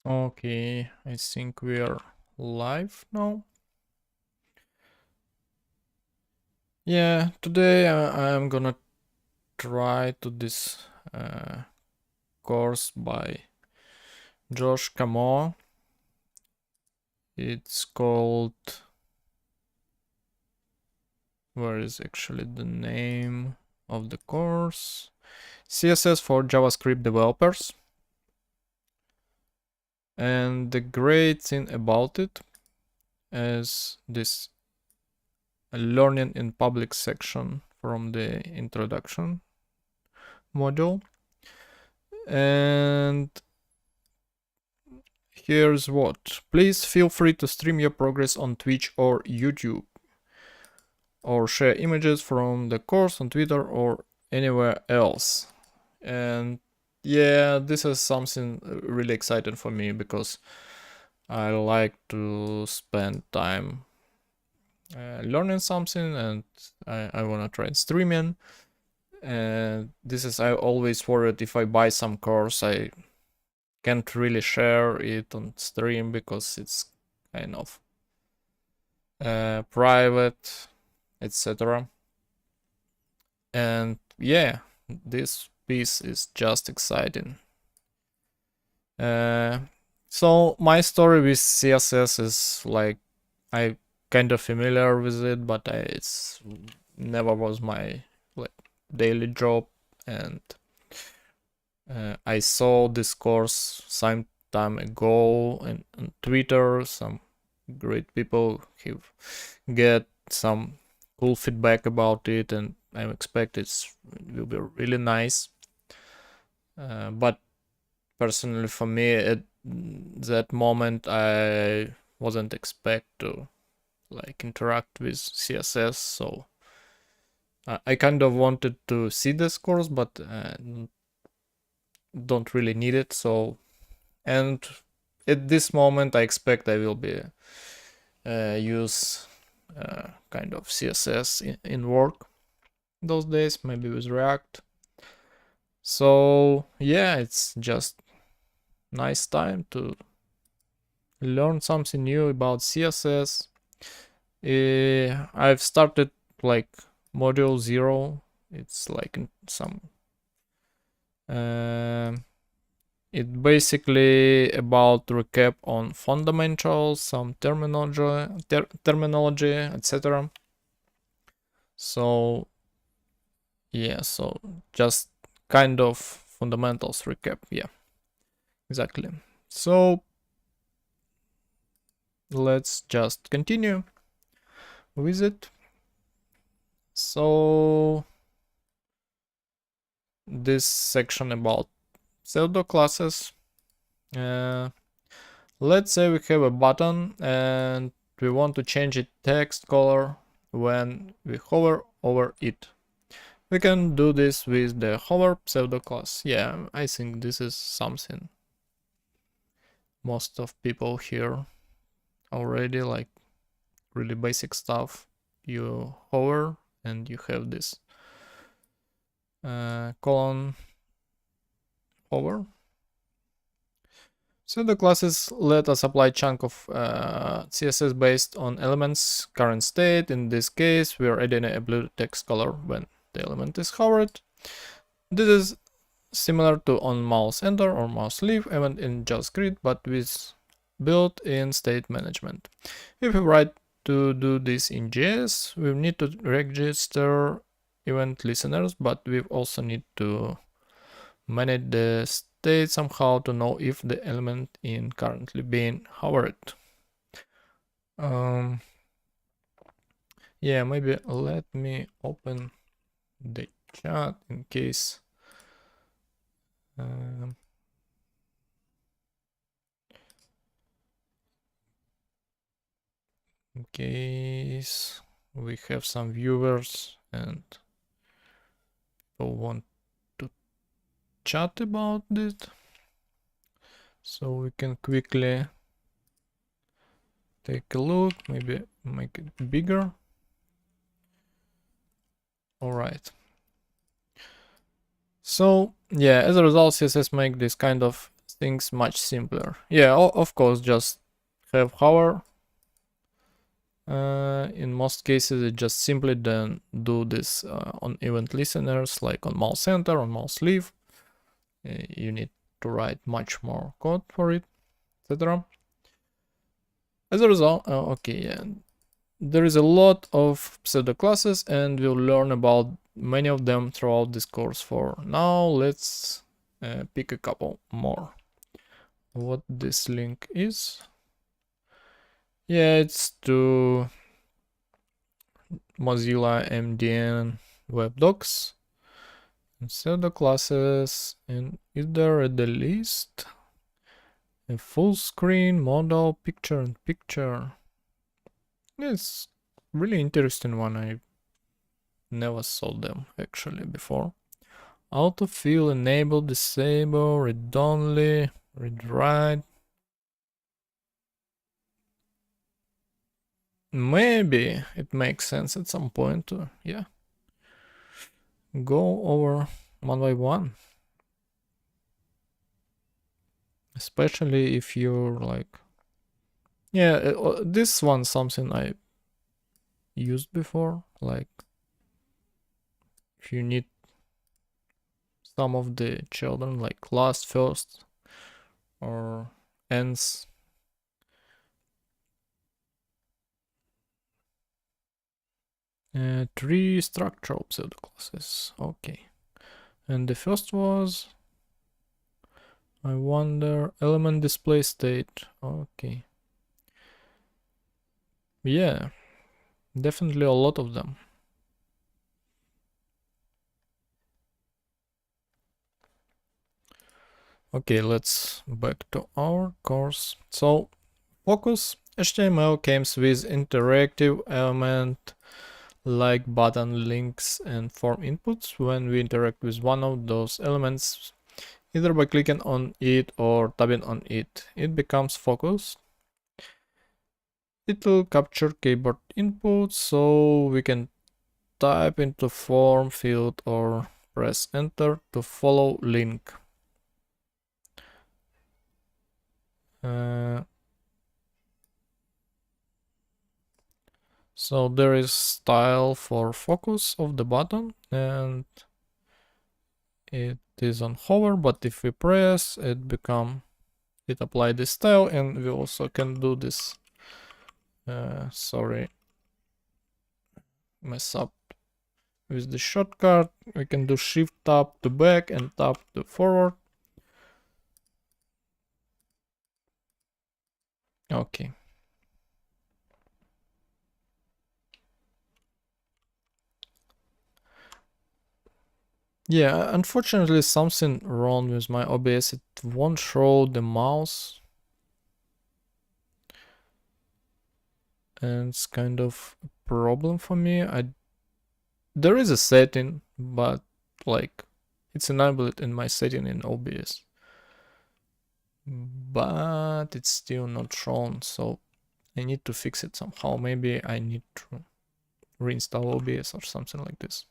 Okay, I think we are live now. Yeah, today I'm gonna try to this course by Comeau. It's called, where is actually the name of the course? CSS for JavaScript developers. And the great thing about it is this learning in public section from the introduction module. And here's what. Please feel free to stream your progress on Twitch or YouTube, or share images from the course on Twitter or anywhere else. And yeah, this is something really exciting for me because I like to spend time learning something, and I want to try streaming. And this is, I always worried if I buy some course, I can't really share it on stream because it's kind of private, etc. And yeah, this piece is just exciting. So my story with CSS is like, I kind of familiar with it, but it's never was my like daily job. And I saw this course some time ago on Twitter. Some great people have get some cool feedback about it, and I expect it will be really nice. But personally, for me, at that moment, I wasn't expect to like interact with CSS, so I kind of wanted to see this course, but don't really need it. So, and at this moment, I expect I will be use kind of CSS in work those days, maybe with React. So yeah, it's just nice time to learn something new about CSS. I've started like module 0. It's like some it basically about recap on fundamentals, some terminology, etc. So yeah, so just kind of fundamentals recap. Yeah, exactly. So let's just continue with it. So this section about pseudo classes. Let's say we have a button and we want to change its text color when we hover over it. We can do this with the hover pseudo class. Yeah, I think this is something most of people here already, like really basic stuff. You hover and you have this colon hover. So the classes let us apply chunk of CSS based on elements current state. In this case, we are adding a blue text color when the element is hovered. This is similar to on mouse enter or mouse leave event in JavaScript, but with built-in state management. If we write to do this in JS, we need to register event listeners, but we also need to manage the state somehow to know if the element is currently being hovered. Yeah, maybe let me open the chat in case we have some viewers and people want to chat about it, so we can quickly take a look, maybe make it bigger. All right. So yeah, as a result, CSS make this kind of things much simpler. Yeah, of course, just have hover. In most cases, it just simply then do this on event listeners, like on mouse enter, on mouse leave. You need to write much more code for it, etc. As a result, okay, yeah, there is a lot of pseudo classes, and we'll learn about many of them throughout this course. For now, let's pick a couple more. What this link is? Yeah, it's to Mozilla MDN web docs and pseudo classes. And is there a list? A full screen, modal, picture and picture. It's really interesting one. I never saw them actually before. Autofill, enable, disable, read only, read write. Maybe it makes sense at some point to, yeah, go over one by one. Especially if you're like, yeah, this one something I used before, like if you need some of the children like last, first, or ends. Three structural pseudo classes. Okay. And the first was, I wonder, element display state. Okay. Yeah, definitely a lot of them. Okay, let's back to our course. So, focus HTML comes with interactive element like button, links, and form inputs. When we interact with one of those elements, either by clicking on it or tapping on it, it becomes focused. It will capture keyboard input, so we can type into form field or press enter to follow link. So there is style for focus of the button, and it is on hover, but if we press it apply this style, and we also can do this sorry, mess up with the shortcut. We can do shift tab to back and tab to forward. Okay. Yeah, unfortunately something wrong with my OBS. It won't show the mouse. And it's kind of a problem for me. There is a setting, but like it's enabled in my setting in OBS. But it's still not shown, so I need to fix it somehow. Maybe I need to reinstall OBS or something like this.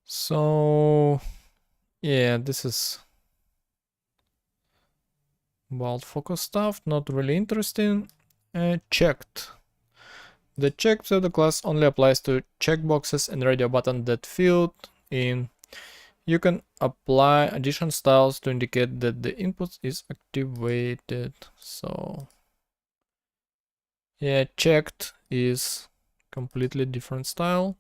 So yeah, this is about focus stuff, not really interesting. Checked. The checked pseudo class only applies to checkboxes and radio button that filled in. You can apply addition styles to indicate that the input is activated. So yeah, checked is completely different style.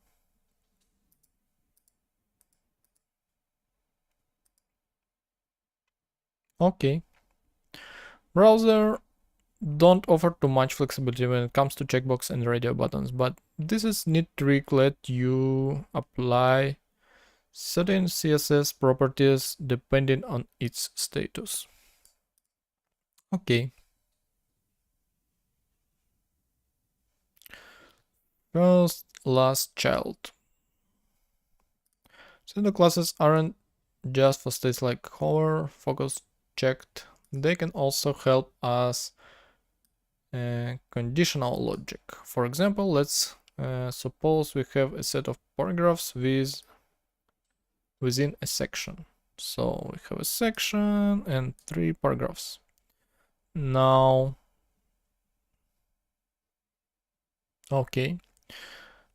Okay. Browser don't offer too much flexibility when it comes to checkbox and radio buttons, but this is neat trick let you apply certain CSS properties depending on its status. Okay. First, last child. So the classes aren't just for states like hover, focus, checked. They can also help us conditional logic. For example, let's suppose we have a set of paragraphs within a section. So we have a section and 3 paragraphs. Now, okay,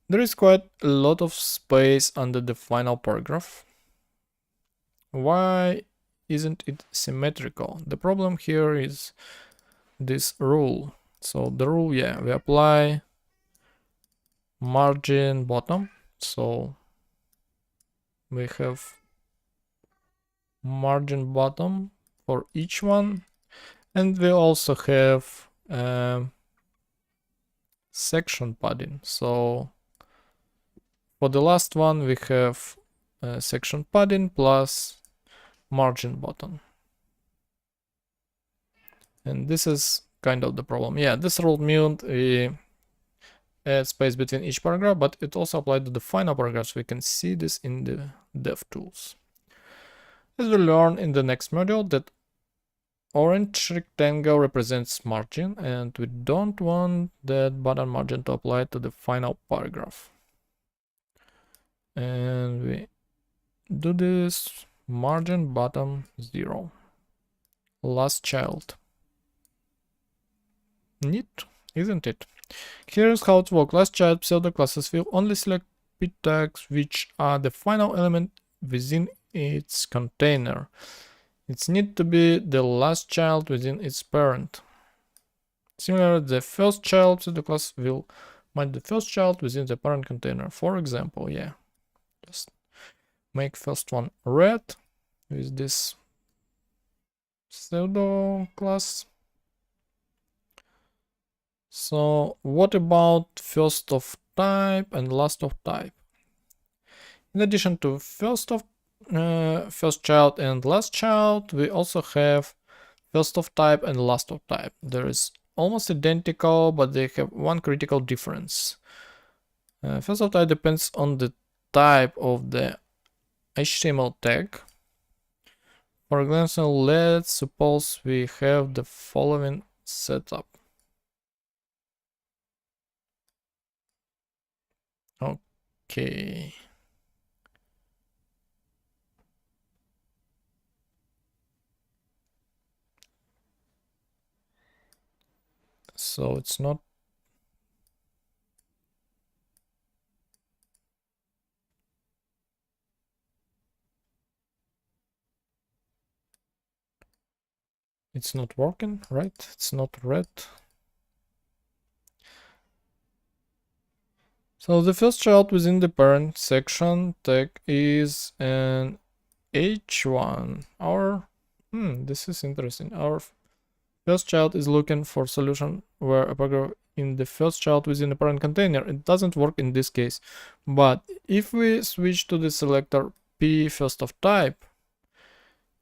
there is quite a lot of space under the final paragraph. Why isn't it symmetrical? The problem here is this rule. So the rule, yeah, we apply margin bottom. So we have margin bottom for each one, and we also have section padding. So for the last one we have section padding plus margin bottom, and this is kind of the problem. Yeah, this rule meant we add space between each paragraph, but it also applied to the final paragraphs. We can see this in the dev tools. As we learn in the next module that orange rectangle represents margin, and we don't want that button margin to apply to the final paragraph. And we do this margin bottom 0. Last child. Neat, isn't it? Here's how it works. Last child pseudo classes will only select p tags which are the final element within its container. It's need to be the last child within its parent. Similarly, the first child pseudo class will match the first child within the parent container. For example, yeah, just make first one red with this pseudo class. So what about first of type and last of type? In addition to first child and last child, we also have first of type and last of type. There is almost identical, but they have one critical difference. First of type depends on the type of the HTML tag. For example, let's suppose we have the following setup. Okay. So it's not working, right? It's not red. So the first child within the parent section tag is an h1. This is interesting. Our first child is looking for solution where a paragraph in the first child within the parent container. It doesn't work in this case, but if we switch to the selector p first of type,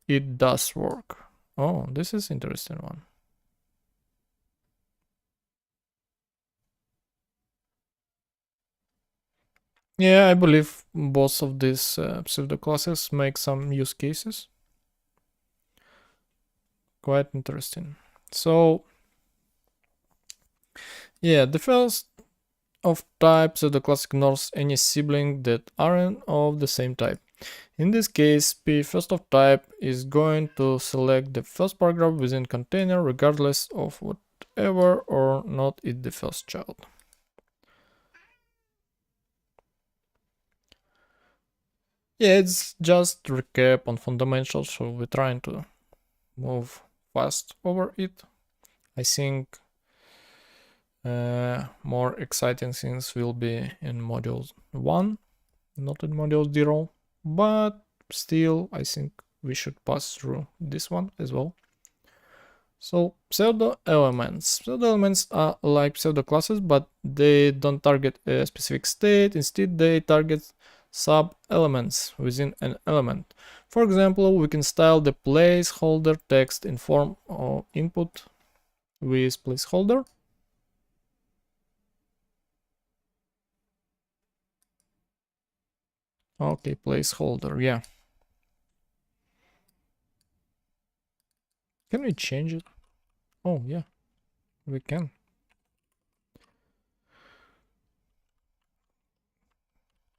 it does work. Oh, this is interesting one. Yeah, I believe both of these pseudo classes make some use cases. Quite interesting. So yeah, the first of type pseudo class ignores any sibling that aren't of the same type. In this case, p first of type is going to select the first paragraph within container regardless of whatever or not is the first child. Yeah, it's just recap on fundamentals, so we're trying to move fast over it. I think more exciting things will be in module 1, not in module 0, but still I think we should pass through this one as well. So pseudo elements. Pseudo elements are like pseudo classes, but they don't target a specific state. Instead, they target sub elements within an element. For example, we can style the placeholder text in form of input with placeholder. Okay, placeholder, yeah. Can we change it? Oh, yeah, we can.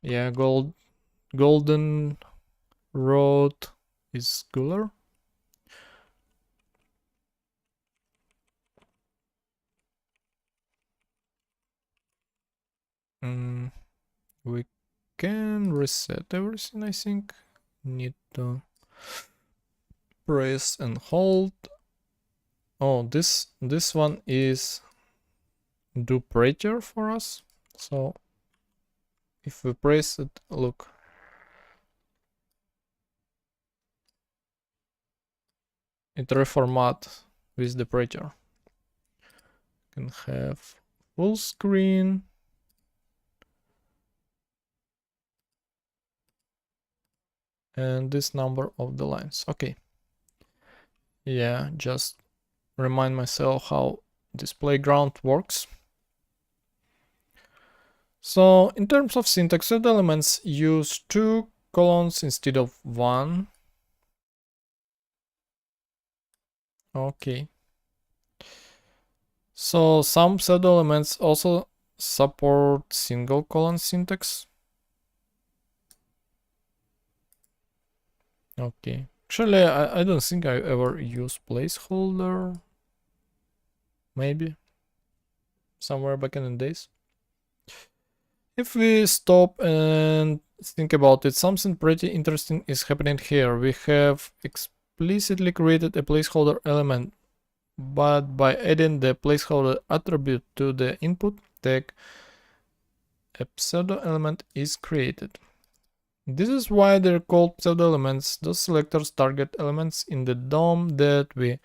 Yeah, golden road is cooler. We can reset everything, I think. Need to press and hold. Oh, this one is do pressure for us. So if we press it, look. It reformat with the pressure. Can have full screen. And this number of the lines. Okay. Yeah, just remind myself how this playground works. So in terms of syntax, set elements use 2 colons instead of 1. Okay. So some pseudo elements also support single colon syntax. Okay. Actually, I don't think I ever use placeholder. Maybe. Somewhere back in the days. If we stop and think about it, something pretty interesting is happening here. We have explicitly created a placeholder element, but by adding the placeholder attribute to the input tag, a pseudo element is created. This is why they're called pseudo elements. Those selectors target elements in the DOM that we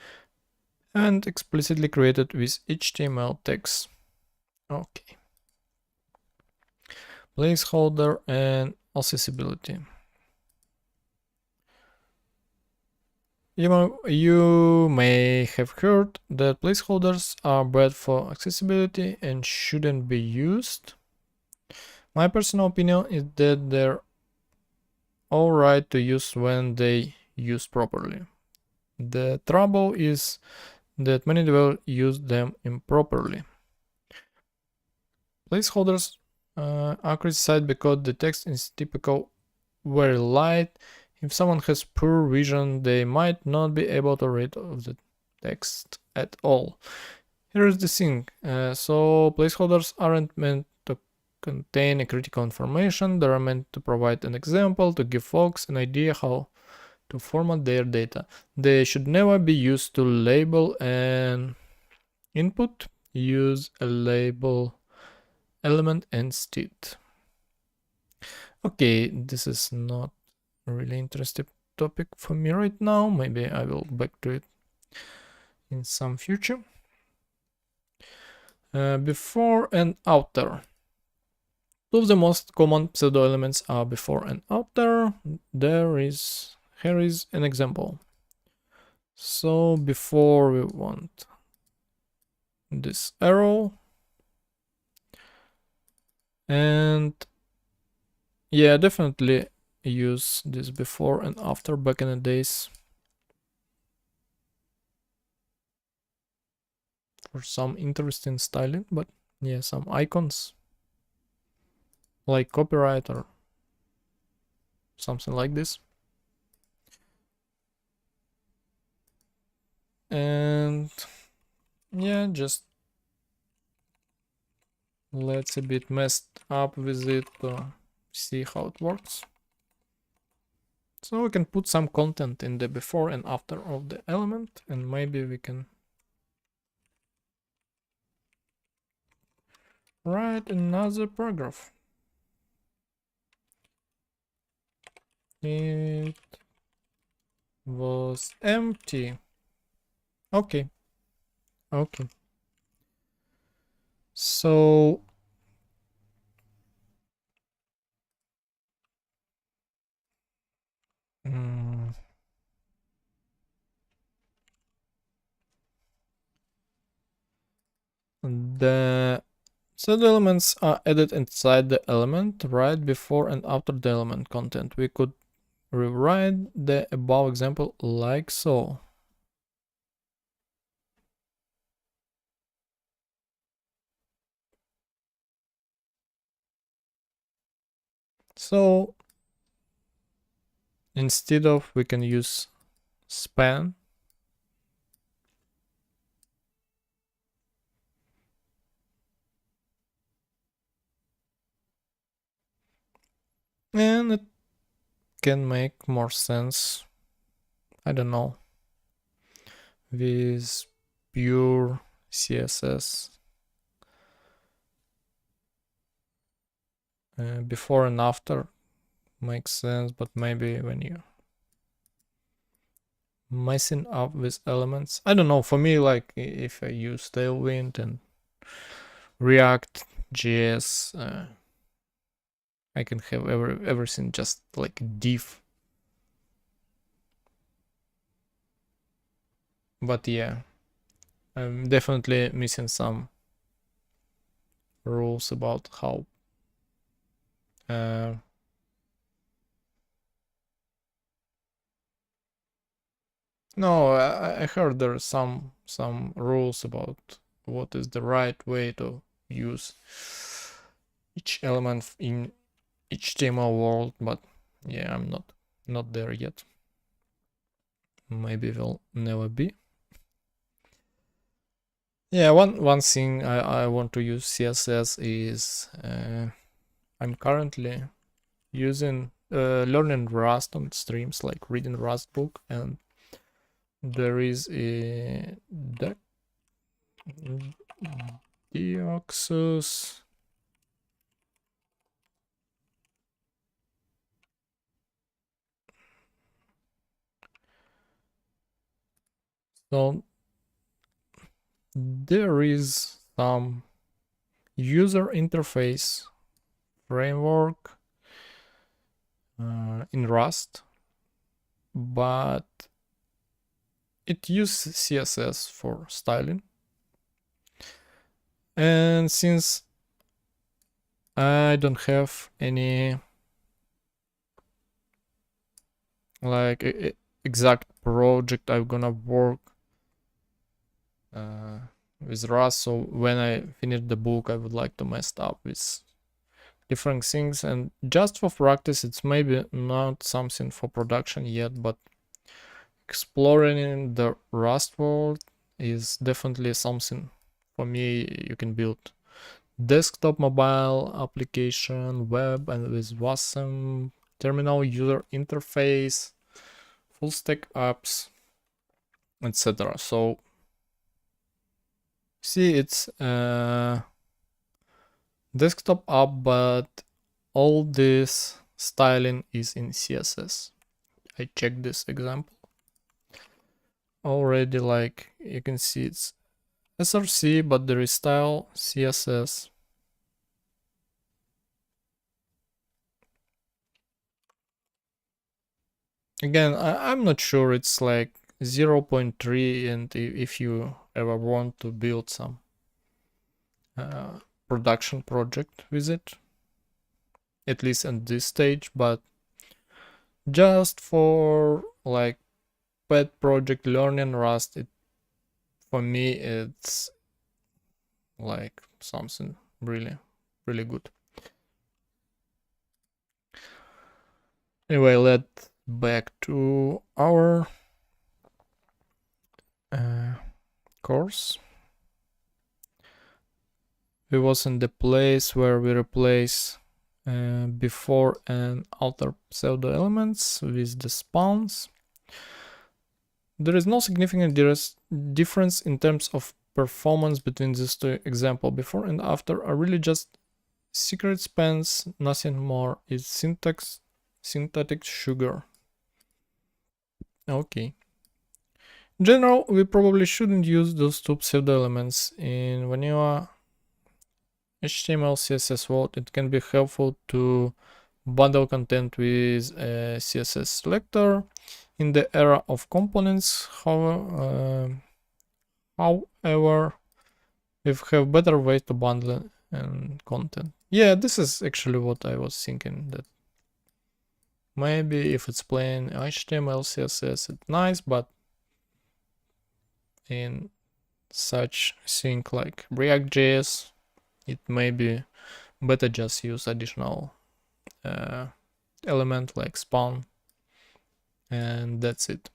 haven't explicitly created with HTML tags. Okay. Placeholder and accessibility. You may have heard that placeholders are bad for accessibility and shouldn't be used. My personal opinion is that they're alright to use when they used properly. The trouble is that many developers use them improperly. Placeholders are criticized because the text is typical very light. If someone has poor vision, they might not be able to read the text at all. Here's the thing. So placeholders aren't meant to contain a critical information. They are meant to provide an example, to give folks an idea how to format their data. They should never be used to label an input. Use a label element instead. Okay, this is not a really interesting topic for me right now. Maybe I will back to it in some future. Before and after. Two of the most common pseudo elements are before and after. Here is an example. So before we want this arrow, and yeah, definitely use this before and after back in the days for some interesting styling, but yeah, some icons like copyright or something like this. And yeah, just let's a bit messed up with it to see how it works. So we can put some content in the before and after of the element, and maybe we can write another paragraph. It was empty. Okay. Okay. So the set elements are added inside the element right before and after the element content. We could rewrite the above example like so. So Instead of, we can use span. And it can make more sense, I don't know, with pure CSS. Before and after makes sense, but maybe when you messing up with elements, I don't know, for me, like if I use Tailwind and React JS, I can have everything just like div. But yeah, I'm definitely missing some rules about how no, I heard there are some rules about what is the right way to use each element in HTML world, but yeah, I'm not there yet. Maybe will never be. Yeah, one thing I want to use CSS is I'm currently using learning Rust on streams, like reading Rust book, and there is a Deoxys. So there is some user interface framework in Rust, but it uses CSS for styling. And since I don't have any like exact project I'm gonna work with Rust, so when I finish the book I would like to mess up with different things, and just for practice it's maybe not something for production yet, but exploring the Rust world is definitely something for me. You can build desktop, mobile application, web, and with WASM, terminal user interface, full stack apps, etc. So see, it's desktop app, but all this styling is in CSS. I checked this example already, like you can see it's src, but there is style CSS. Again, I'm not sure, it's like 0.3, and if you ever want to build some production project with it, at least at this stage, but just for like pet project learning Rust, for me it's like something really good. Anyway, let's back to our course. We was in the place where we replace before and after pseudo elements with the spawns. There is no significant difference in terms of performance between these two examples. Before and after are really just secret spans, nothing more. It's syntactic sugar. Okay. In general, we probably shouldn't use those two pseudo elements in vanilla HTML CSS world. It can be helpful to bundle content with a CSS selector. In the era of components, however, we have better ways to bundle and content. Yeah, this is actually what I was thinking, that maybe if it's plain HTML, CSS, it's nice, but in such thing like React.js, it may be better just use additional element like spawn and that's it.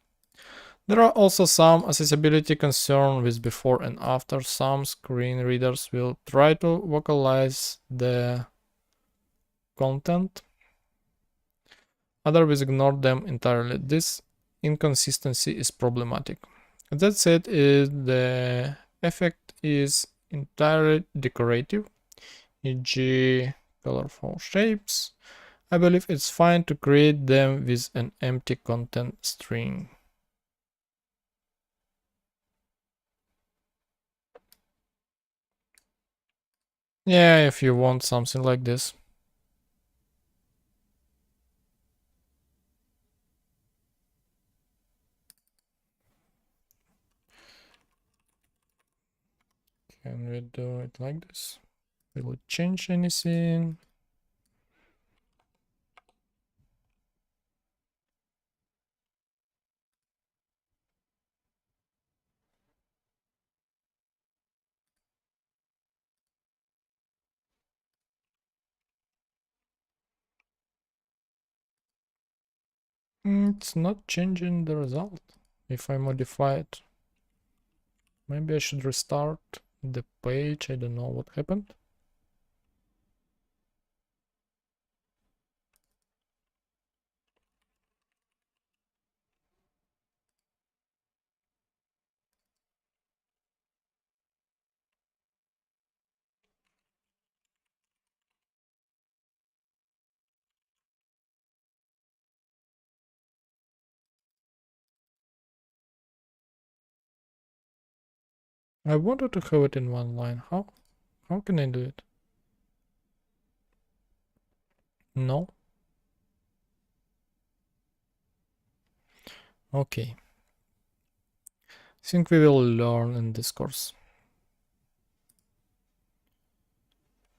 There are also some accessibility concerns with before and after. Some screen readers will try to vocalize the content, others will ignore them entirely. This inconsistency is problematic. That said, the effect is entirely decorative, e.g. colorful shapes. I believe it's fine to create them with an empty content string. Yeah, if you want something like this. Can we do it like this? Will it change anything? It's not changing the result if I modify it. Maybe I should restart the page. I don't know what happened. I wanted to have it in one line. How can I do it? No. Okay. Think we will learn in this course.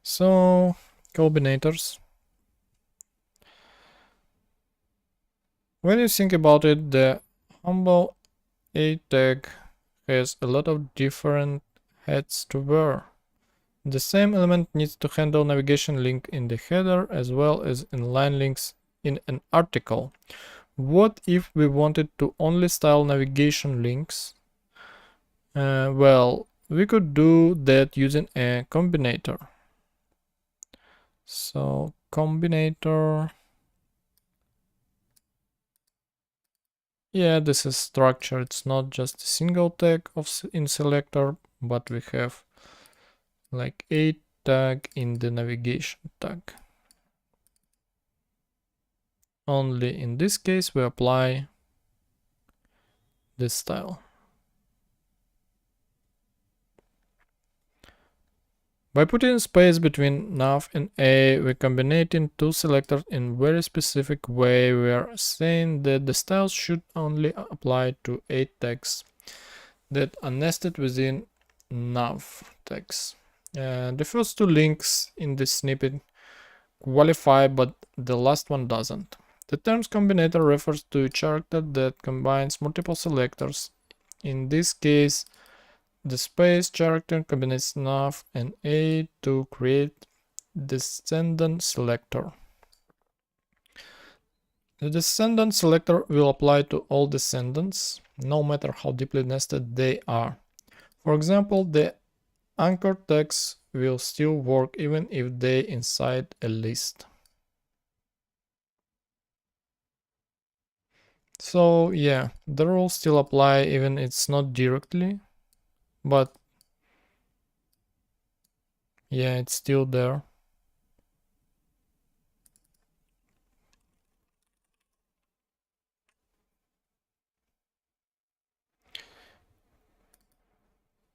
So, combinators. When you think about it, the humble A tag has a lot of different hats to wear. The same element needs to handle navigation link in the header as well as inline links in an article. What if we wanted to only style navigation links? Well, we could do that using a combinator. So combinator, yeah, this is structure. It's not just a single tag in selector, but we have like a tag in the navigation tag. Only in this case we apply this style. By putting space between nav and a, we're combining two selectors in very specific way. We are saying that the styles should only apply to a tags that are nested within nav tags. The first two links in this snippet qualify, but the last one doesn't. The term combinator refers to a character that combines multiple selectors. In this case, the space character combines nav and a to create descendant selector. The descendant selector will apply to all descendants, no matter how deeply nested they are. For example, the anchor tags will still work even if they inside a list. So yeah, the rules still apply even it's not directly, but yeah, it's still there.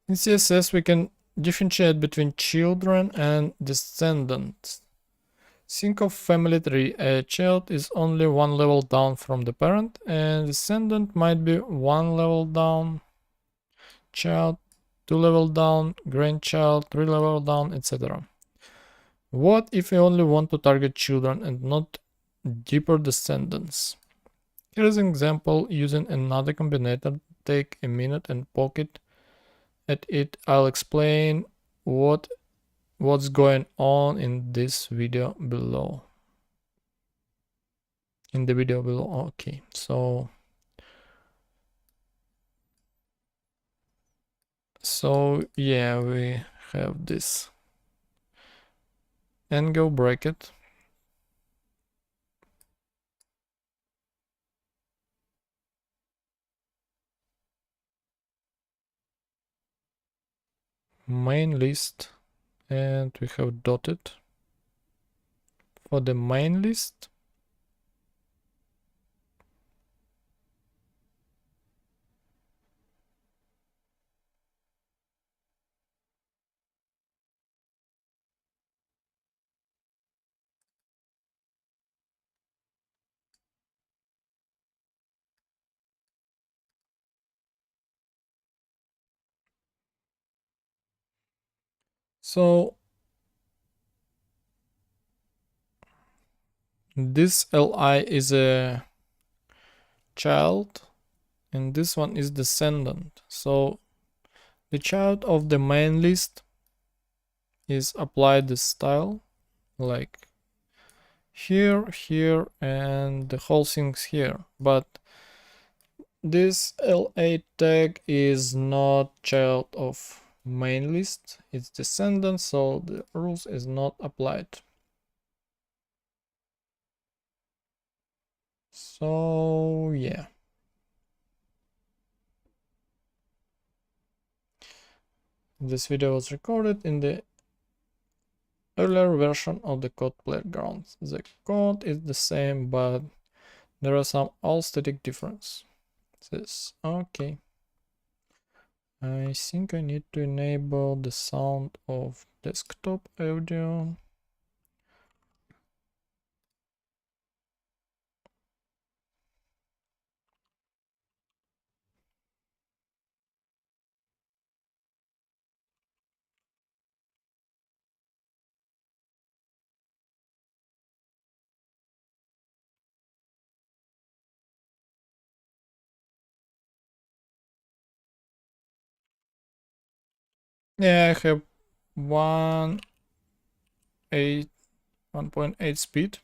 In CSS, we can differentiate between children and descendants. Think of family tree. A child is only one level down from the parent, and descendant might be one level down, child, two level down, grandchild, three level down, etc. What if we only want to target children and not deeper descendants? Here is an example using another combinator. Take a minute and poke it at it. I'll explain what's going on in this video below. in the video below. Okay, so yeah, we have this angle bracket. Main list, and we have dotted for the main list. So this li is a child and this one is descendant. So the child of the main list is applied this style like here, here, and the whole thing's here. But this LA tag is not child of main list, it's descendant, so the rules is not applied. So yeah. This video was recorded in the earlier version of the code playground. The code is the same, but there are some aesthetic differences. Okay. I think I need to enable the sound of desktop audio. Yeah, I have 1.8 speed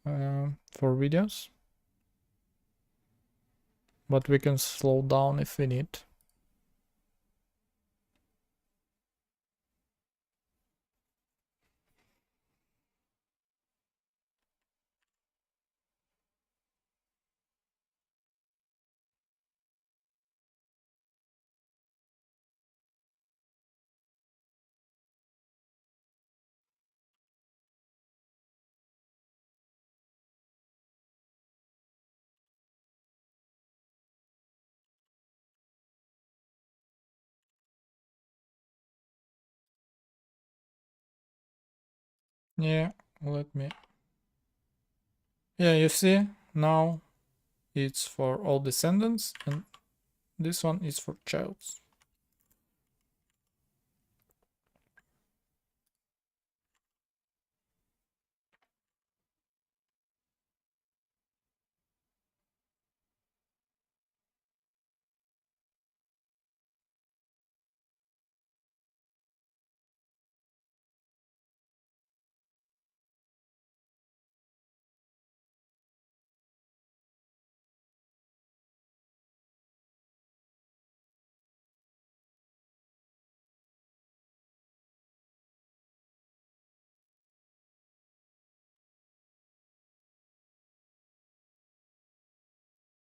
for videos, but we can slow down if we need. Yeah, let me. Yeah, you see, now it's for all descendants, and this one is for childs.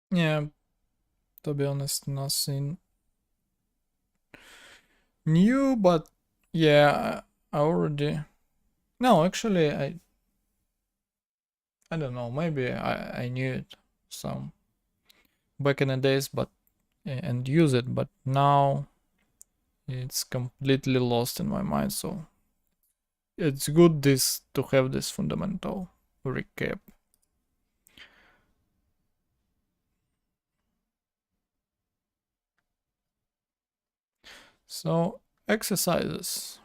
Yeah, to be honest, nothing new, but yeah, I already. No, actually, I don't know. Maybe I knew it some back in the days, but and use it, but now it's completely lost in my mind. So it's good this to have this fundamental recap. So exercises,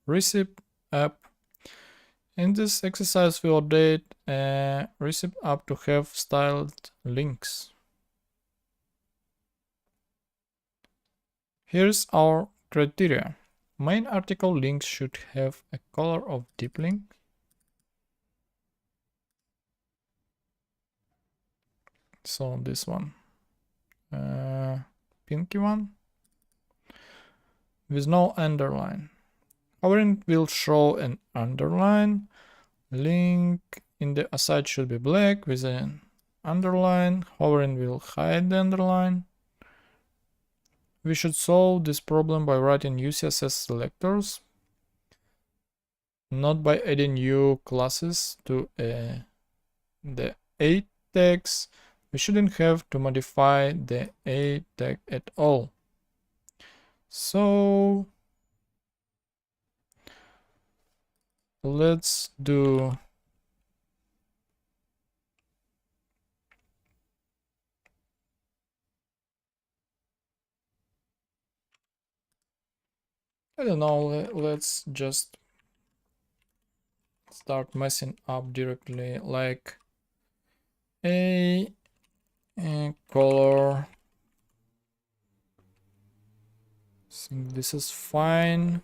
receipt app. In this exercise, we update receipt app to have styled links. Here's our criteria. Main article links should have a color of deep link. So this one, pinky one, with no underline. Hovering will show an underline. Link in the aside should be black with an underline. Hovering will hide the underline. We should solve this problem by writing new CSS selectors, not by adding new classes to the A tags. We shouldn't have to modify the A tag at all. So let's do I don't know, let's just start messing up directly, like a color. I think this is fine.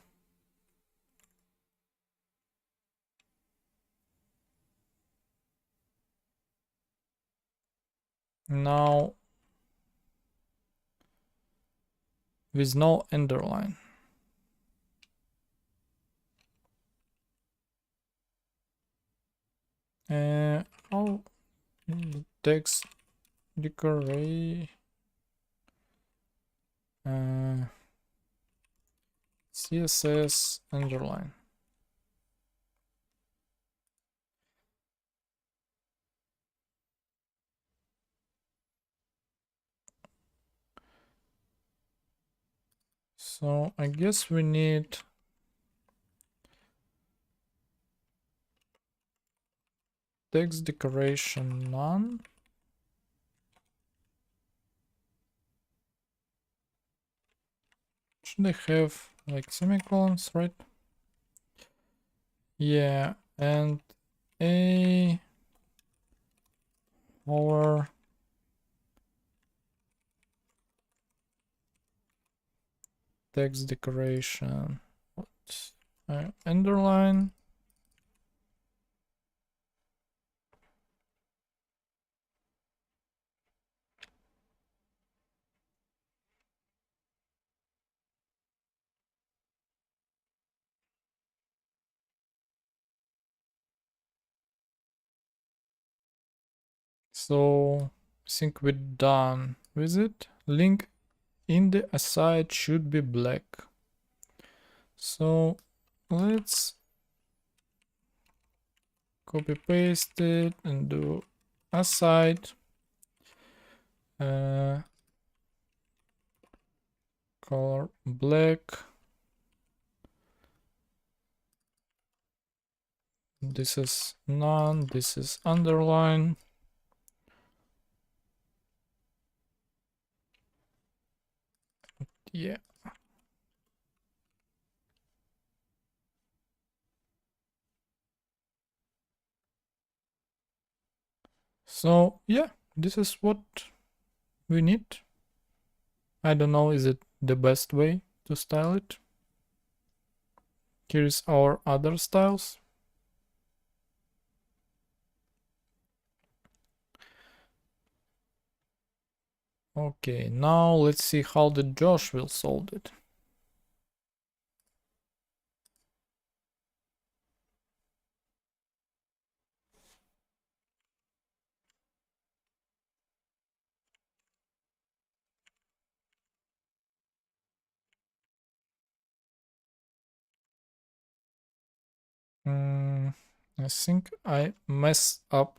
Now with no underline. Oh, text decorate. CSS underline. So I guess we need text decoration none. Should I have like semicolons, right? Yeah, and a or text decoration. What? Underline. So I think we're done with it. Link in the aside should be black. So let's copy paste it and do aside. Color black. This is none. This is underline. Yeah. So yeah, this is what we need. I don't know, is it the best way to style it? Here's our other styles. Okay, now let's see how the Josh will solve it. I think I messed up.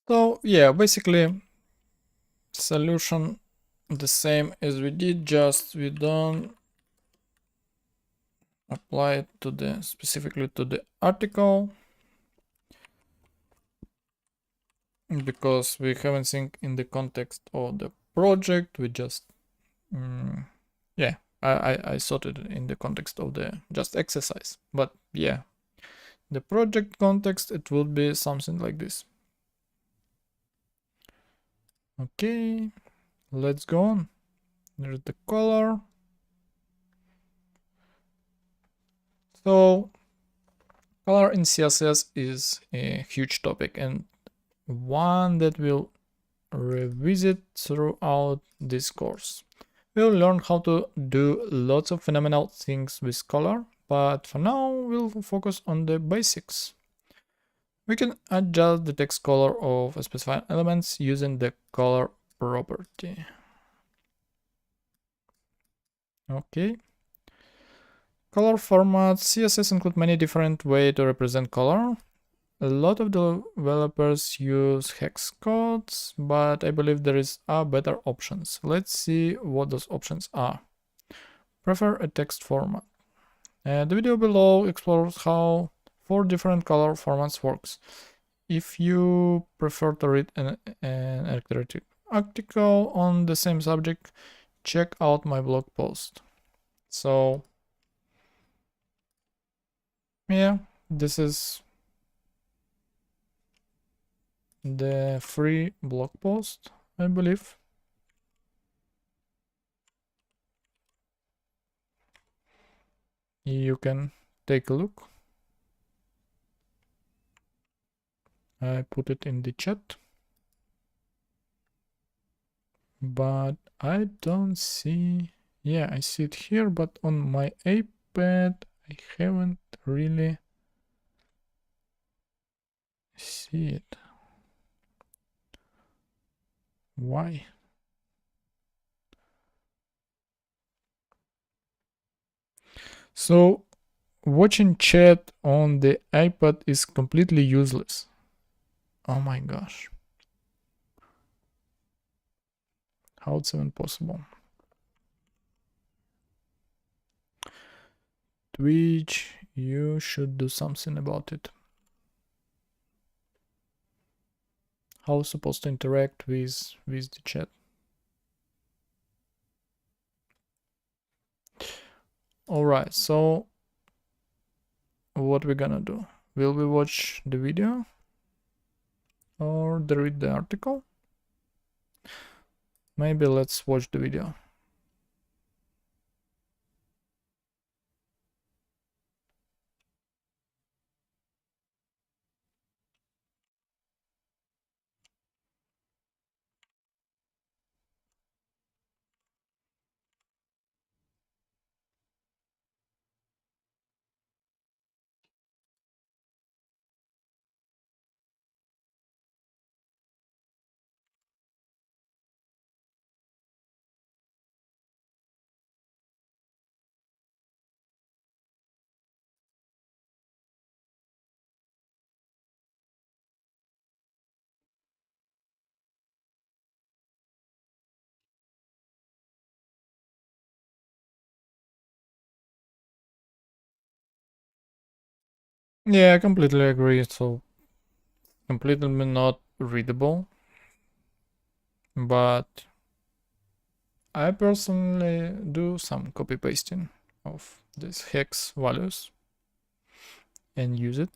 So yeah, basically solution the same as we did, just we don't apply it to the specifically to the article because we haven't think in the context of the project. We just yeah, I thought it in the context of the just exercise, but yeah, the project context it would be something like this. Okay, let's go on. There's the color. So color in CSS is a huge topic and one that we'll revisit throughout this course. We'll learn how to do lots of phenomenal things with color, but for now we'll focus on the basics. We can adjust the text color of specified elements using the color property. Okay. Color formats. CSS include many different ways to represent color. A lot of developers use hex codes, but I believe there are better options. Let's see what those options are. Prefer a text format. The video below explores how 4 different color formats works. If you prefer to read an electronic article on the same subject, check out my blog post. So yeah, this is the free blog post, I believe. You can take a look. I put it in the chat, but I don't see. Yeah, I see it here, but on my iPad I haven't really see it. Why? So watching chat on the iPad is completely useless. Oh my gosh. How it's even possible? Twitch, you should do something about it. How supposed to interact with the chat? Alright, so what we're gonna do? Will we watch the video or read the article? Maybe let's watch the video. Yeah, I completely agree. So completely not readable, but I personally do some copy pasting of these hex values and use it.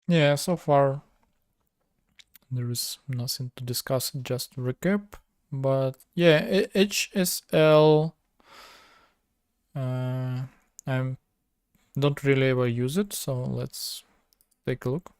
Yeah, so far there is nothing to discuss, just recap. But yeah, HSL, I don't really ever use it, so let's take a look.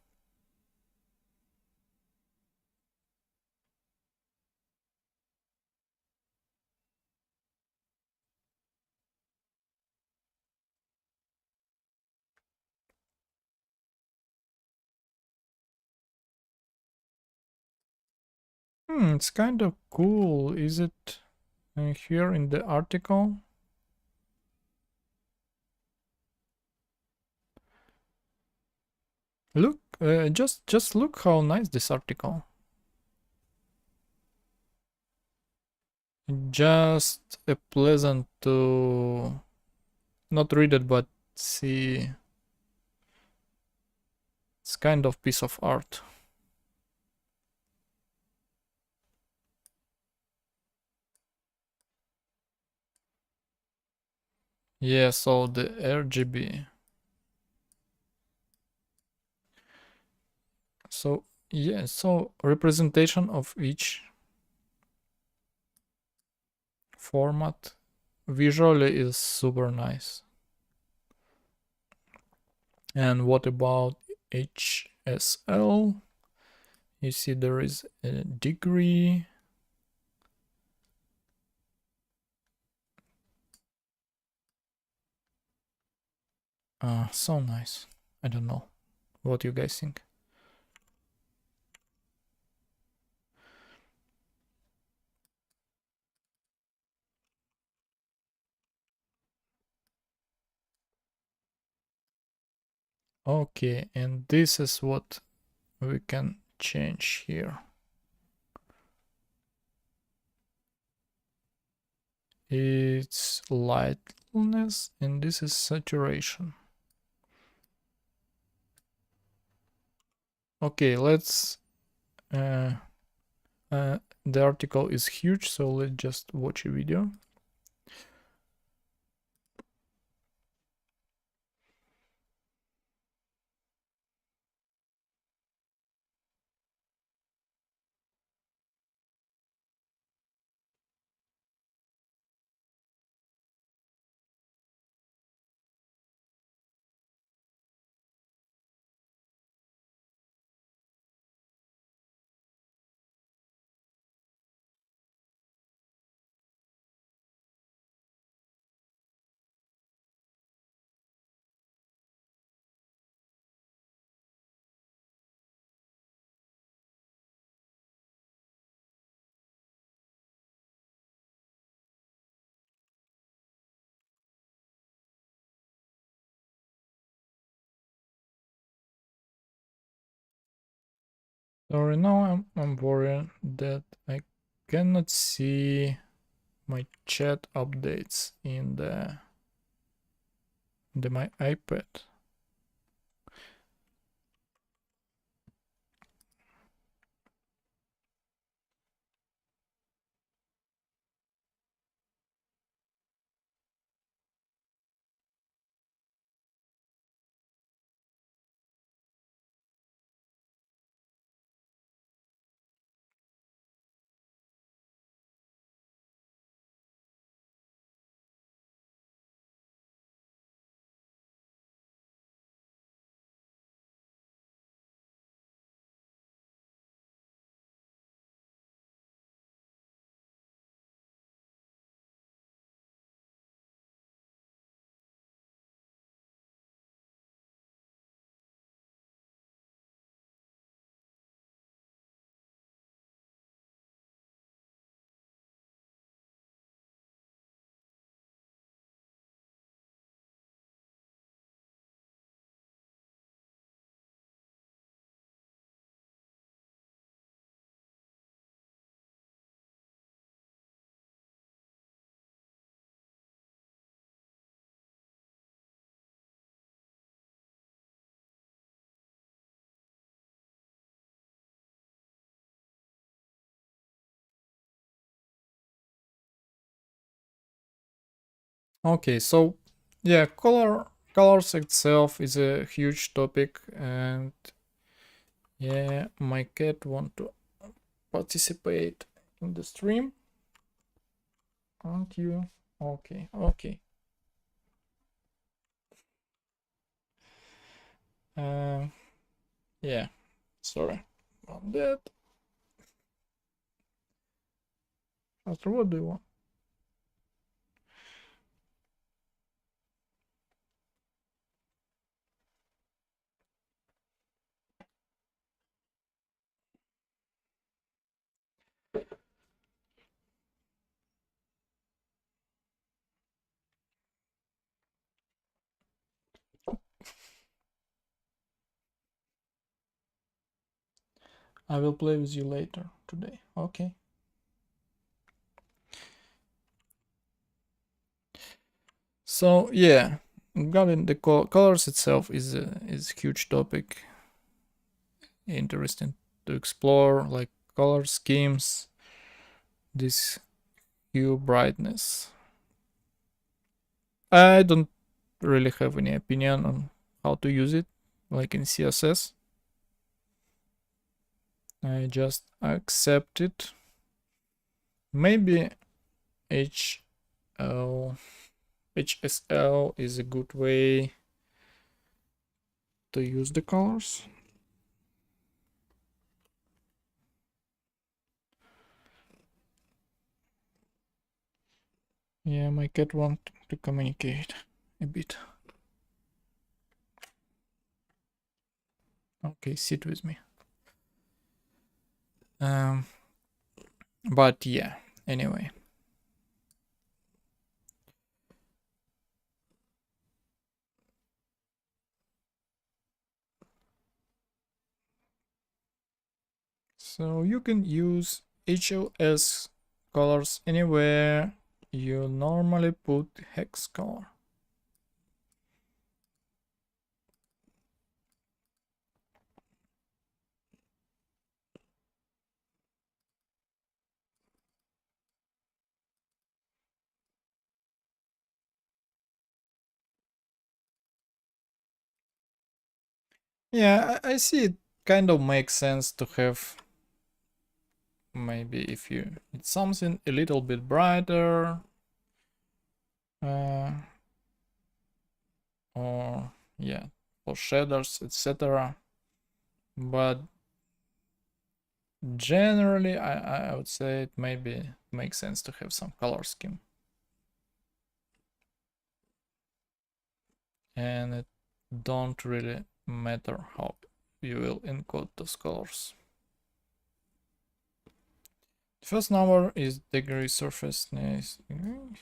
It's kind of cool. Is it here in the article? Look, just look how nice this article. Just a pleasant to not read it, but see. It's kind of piece of art. Yeah, so the RGB. So yeah, so representation of each format visually is super nice. And what about HSL? You see there is a degree. So nice. I don't know what you guys think. Okay, and this is what we can change here. It's lightness and this is saturation. Okay, let's the article is huge, so let's just watch a video. Sorry, now I'm worried that I cannot see my chat updates in my iPad. Okay, so yeah, colors itself is a huge topic, and Yeah, my cat want to participate in the stream. Aren't you? Okay, okay. Yeah, sorry about that. After, what do you want? I will play with you later today. Okay. So yeah, regarding the colors itself is a huge topic. Interesting to explore, like color schemes, this hue brightness. I don't really have any opinion on how to use it, like in CSS. I just accept it. Maybe HSL is a good way to use the colors. Yeah, my cat wants to communicate a bit. Okay, sit with me. But yeah, anyway. So you can use HLS colors anywhere you normally put hex color. Yeah, I see it kind of makes sense to have, maybe if you need something a little bit brighter, or yeah, for shaders, etc. But generally, I would say it maybe makes sense to have some color scheme. And it don't really matter how you will encode those colors. The first number is degree surfaceness.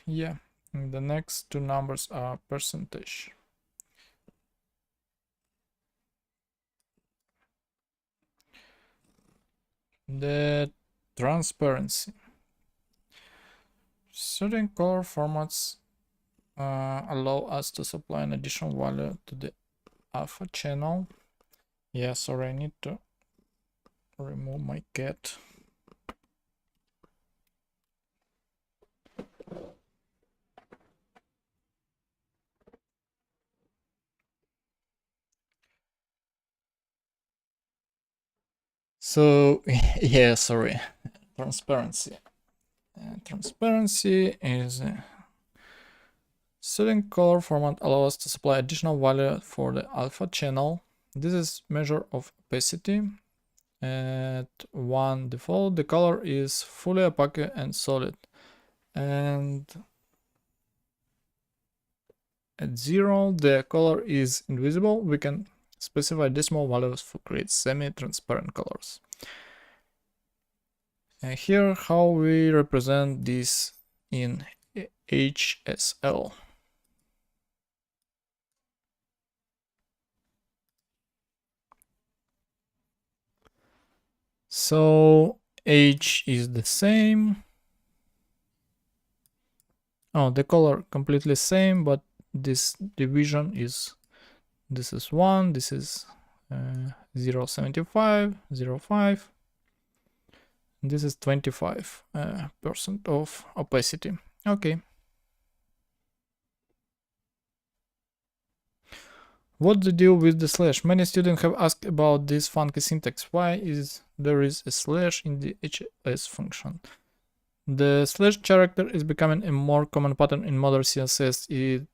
Yeah, and the next two numbers are percentage. The transparency. Certain color formats allow us to supply an additional value to the alpha channel. Yeah, sorry, I need to remove my cat. So yeah, sorry. Transparency. Transparency is certain color format allows us to supply additional value for the alpha channel. This is measure of opacity. At 1 default, the color is fully opaque and solid. And at 0, the color is invisible. We can specify decimal values to create semi-transparent colors. And here how we represent this in HSL. So H is the same. Oh, the color completely same, but this division is, this is 1, this is 0.75, 0.5. This is 25% of opacity. Okay. What's the deal with the slash? Many students have asked about this funky syntax. Why is there is a slash in the HS function? The slash character is becoming a more common pattern in modern CSS. It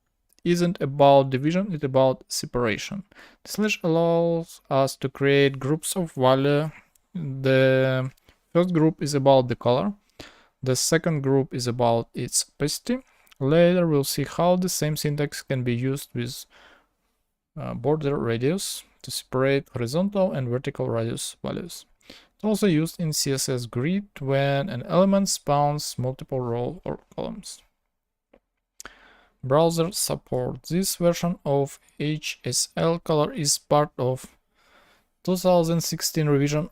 isn't about division, it's about separation. The slash allows us to create groups of value. The first group is about the color. The second group is about its opacity. Later we'll see how the same syntax can be used with border radius to separate horizontal and vertical radius values. It's also used in CSS grid when an element spawns multiple rows or columns. Browser support. This version of HSL color is part of 2016 revision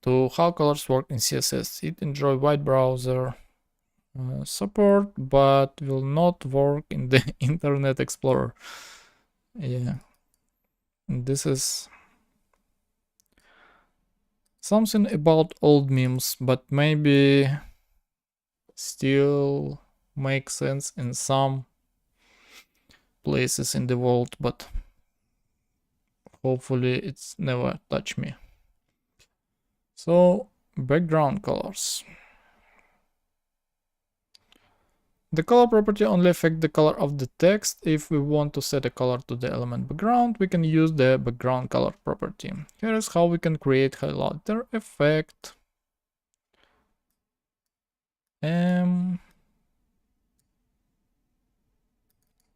to how colors work in CSS. It enjoys wide browser support, but will not work in the Internet Explorer. Yeah, this is something about old memes, but maybe still makes sense in some places in the world, but hopefully it's never touch me. So background colors. The color property only affects the color of the text. If we want to set a color to the element background, we can use the background color property. Here is how we can create highlighter effect.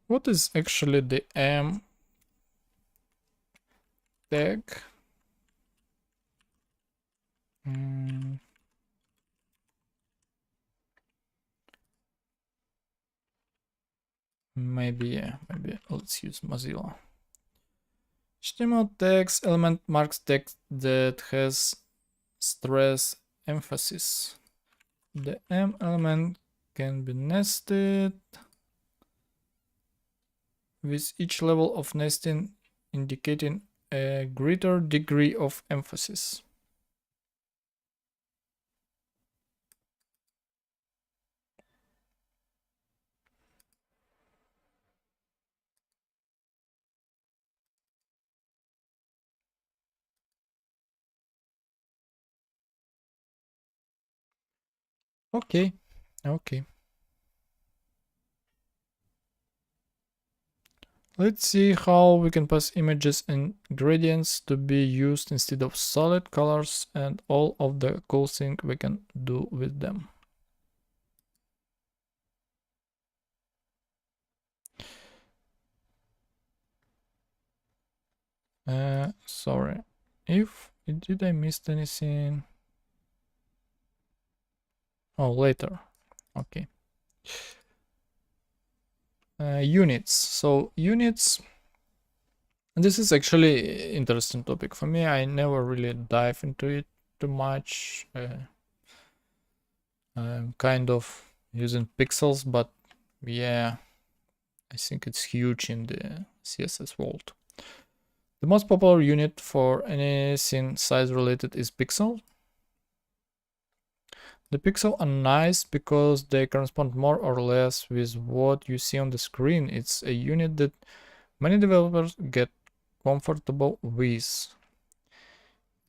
What is actually the M tag? Maybe let's use Mozilla. HTML text element marks text that has stress emphasis. The M element can be nested, with each level of nesting indicating a greater degree of emphasis. Okay. Let's see how we can pass images and gradients to be used instead of solid colors and all of the cool things we can do with them. Sorry. Did I miss anything? Oh, later. Okay. Units. So units. This is actually interesting topic for me. I never really dive into it too much. I'm kind of using pixels, but yeah, I think it's huge in the CSS world. The most popular unit for anything size related is pixel. The pixels are nice because they correspond more or less with what you see on the screen. It's a unit that many developers get comfortable with.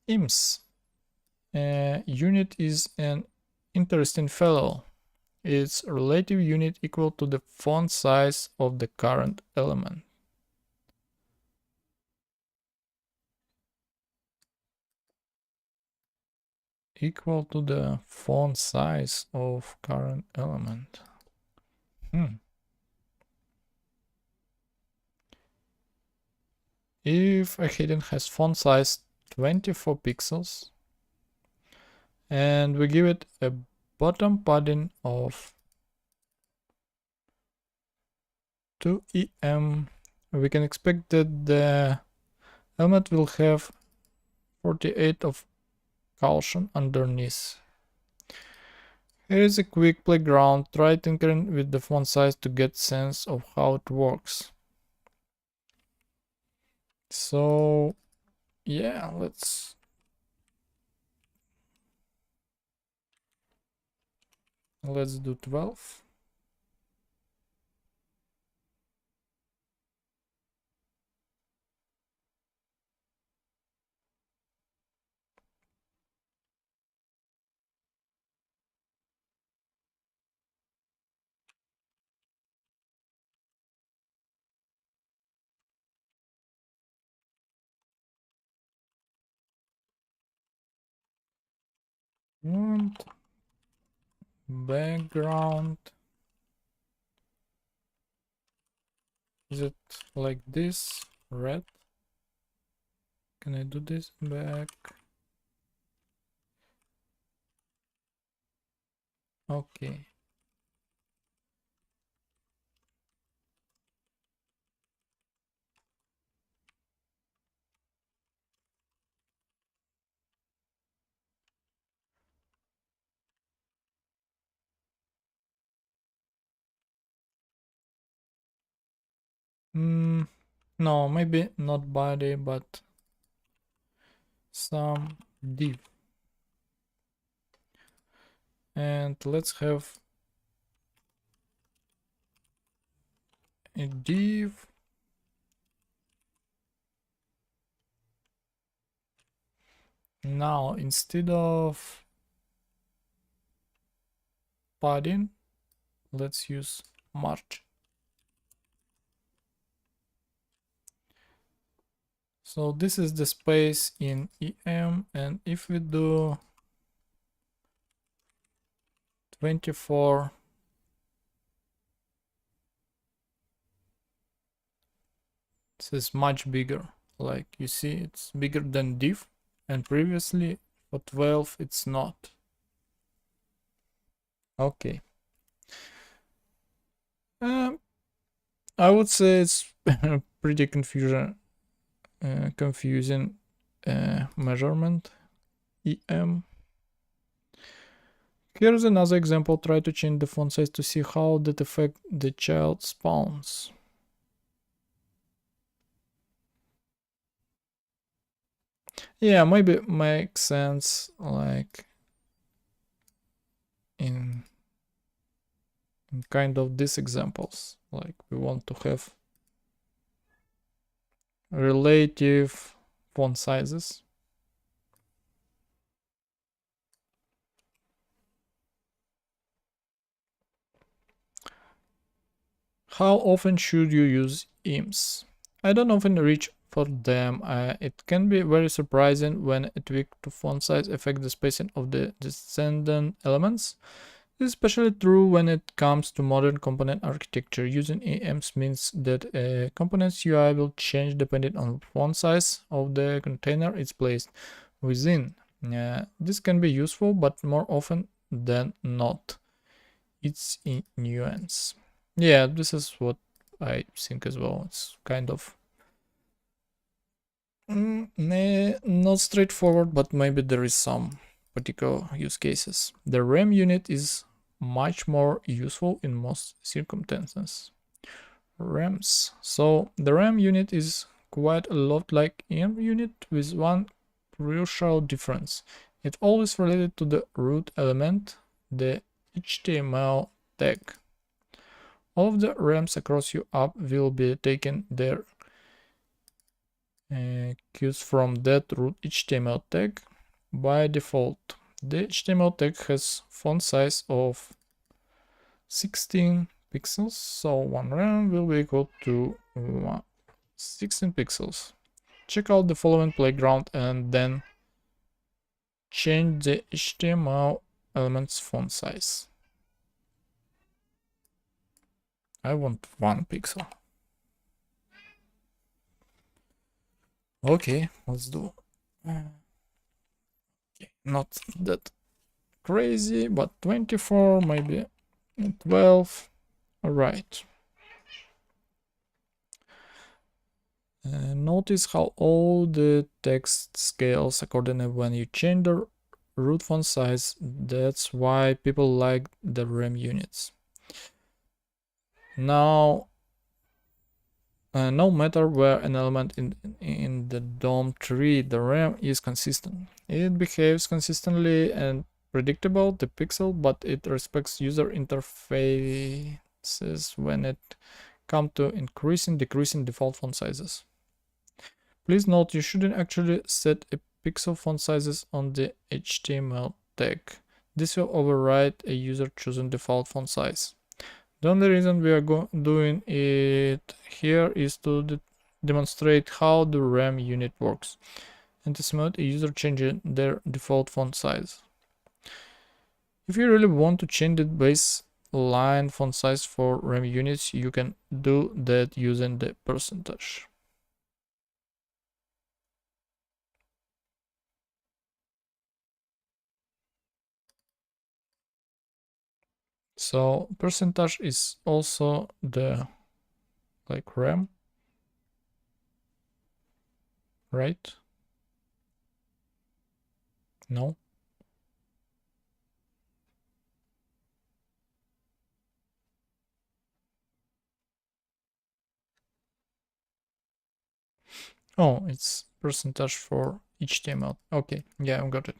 IMS unit is an interesting fellow. Its relative unit equal to the font size of the current element. Equal to the font size of current element. If a heading has font size 24 pixels and we give it a bottom padding of 2 em, we can expect that the element will have 48 of caution underneath. Here is a quick playground. Try tinkering with the font size to get sense of how it works. So yeah, let's do 12. And background, is it like this? Red? Can I do this? Back. Okay. No, maybe not body, but some div. And let's have a div. Now, instead of padding, let's use margin. So this is the space in EM, and if we do 24, this is much bigger. Like you see, it's bigger than div, and previously for 12 it's not. Okay. I would say it's pretty confusing measurement EM. Here's another example. Try to change the font size to see how that affect the child spawns. Yeah, maybe it makes sense like in kind of these examples. Like we want to have relative font sizes. How often should you use IMs? I don't often reach for them. It can be very surprising when a tweak to font size affects the spacing of the descendant elements. This is especially true when it comes to modern component architecture. Using IMs means that a component's UI will change depending on font size of the container it's placed within. This can be useful, but more often than not, it's a nuance. Yeah, this is what I think as well. It's kind of not straightforward, but maybe there is some particular use cases. The RAM unit is much more useful in most circumstances. RAMs. So the RAM unit is quite a lot like EM unit with one crucial difference. It's always related to the root element, the HTML tag. All of the RAMs across your app will be taking their cues from that root HTML tag by default. The HTML tag has font size of 16 pixels, so one RAM will be equal to 16 pixels. Check out the following playground and then change the HTML element's font size. I want 1 pixel. Okay, let's do. Okay, not that crazy, but 24, maybe 12. All right. Notice how all the text scales accordingly when you change the root font size. That's why people like the RAM units. Now, no matter where an element in the DOM tree, the RAM is consistent. It behaves consistently and predictable, the pixel, but it respects user interfaces when it comes to increasing, decreasing default font sizes. Please note you shouldn't actually set a pixel font sizes on the HTML tag. This will override a user chosen default font size. The only reason we are doing it here is to demonstrate how the RAM unit works and to simulate a user changing their default font size. If you really want to change the baseline font size for RAM units, you can do that using the percentage. So percentage is also the like RAM, right? No. Oh, it's percentage for HTML. Okay, yeah, I got it.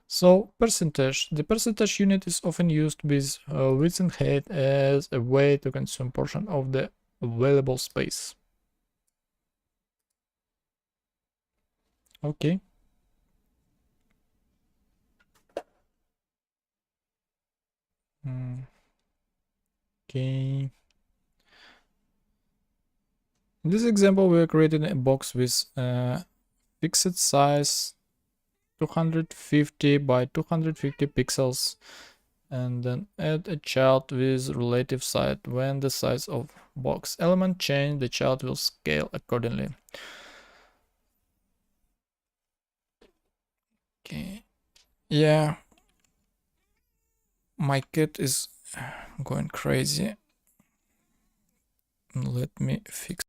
So percentage. The percentage unit is often used with width and height as a way to consume portion of the available space. Okay. Okay. In this example, we are creating a box with fixed size 250 by 250 pixels, and then add a child with relative size. When the size of box element change, the child will scale accordingly. Okay. Yeah, my cat is going crazy. Let me fix.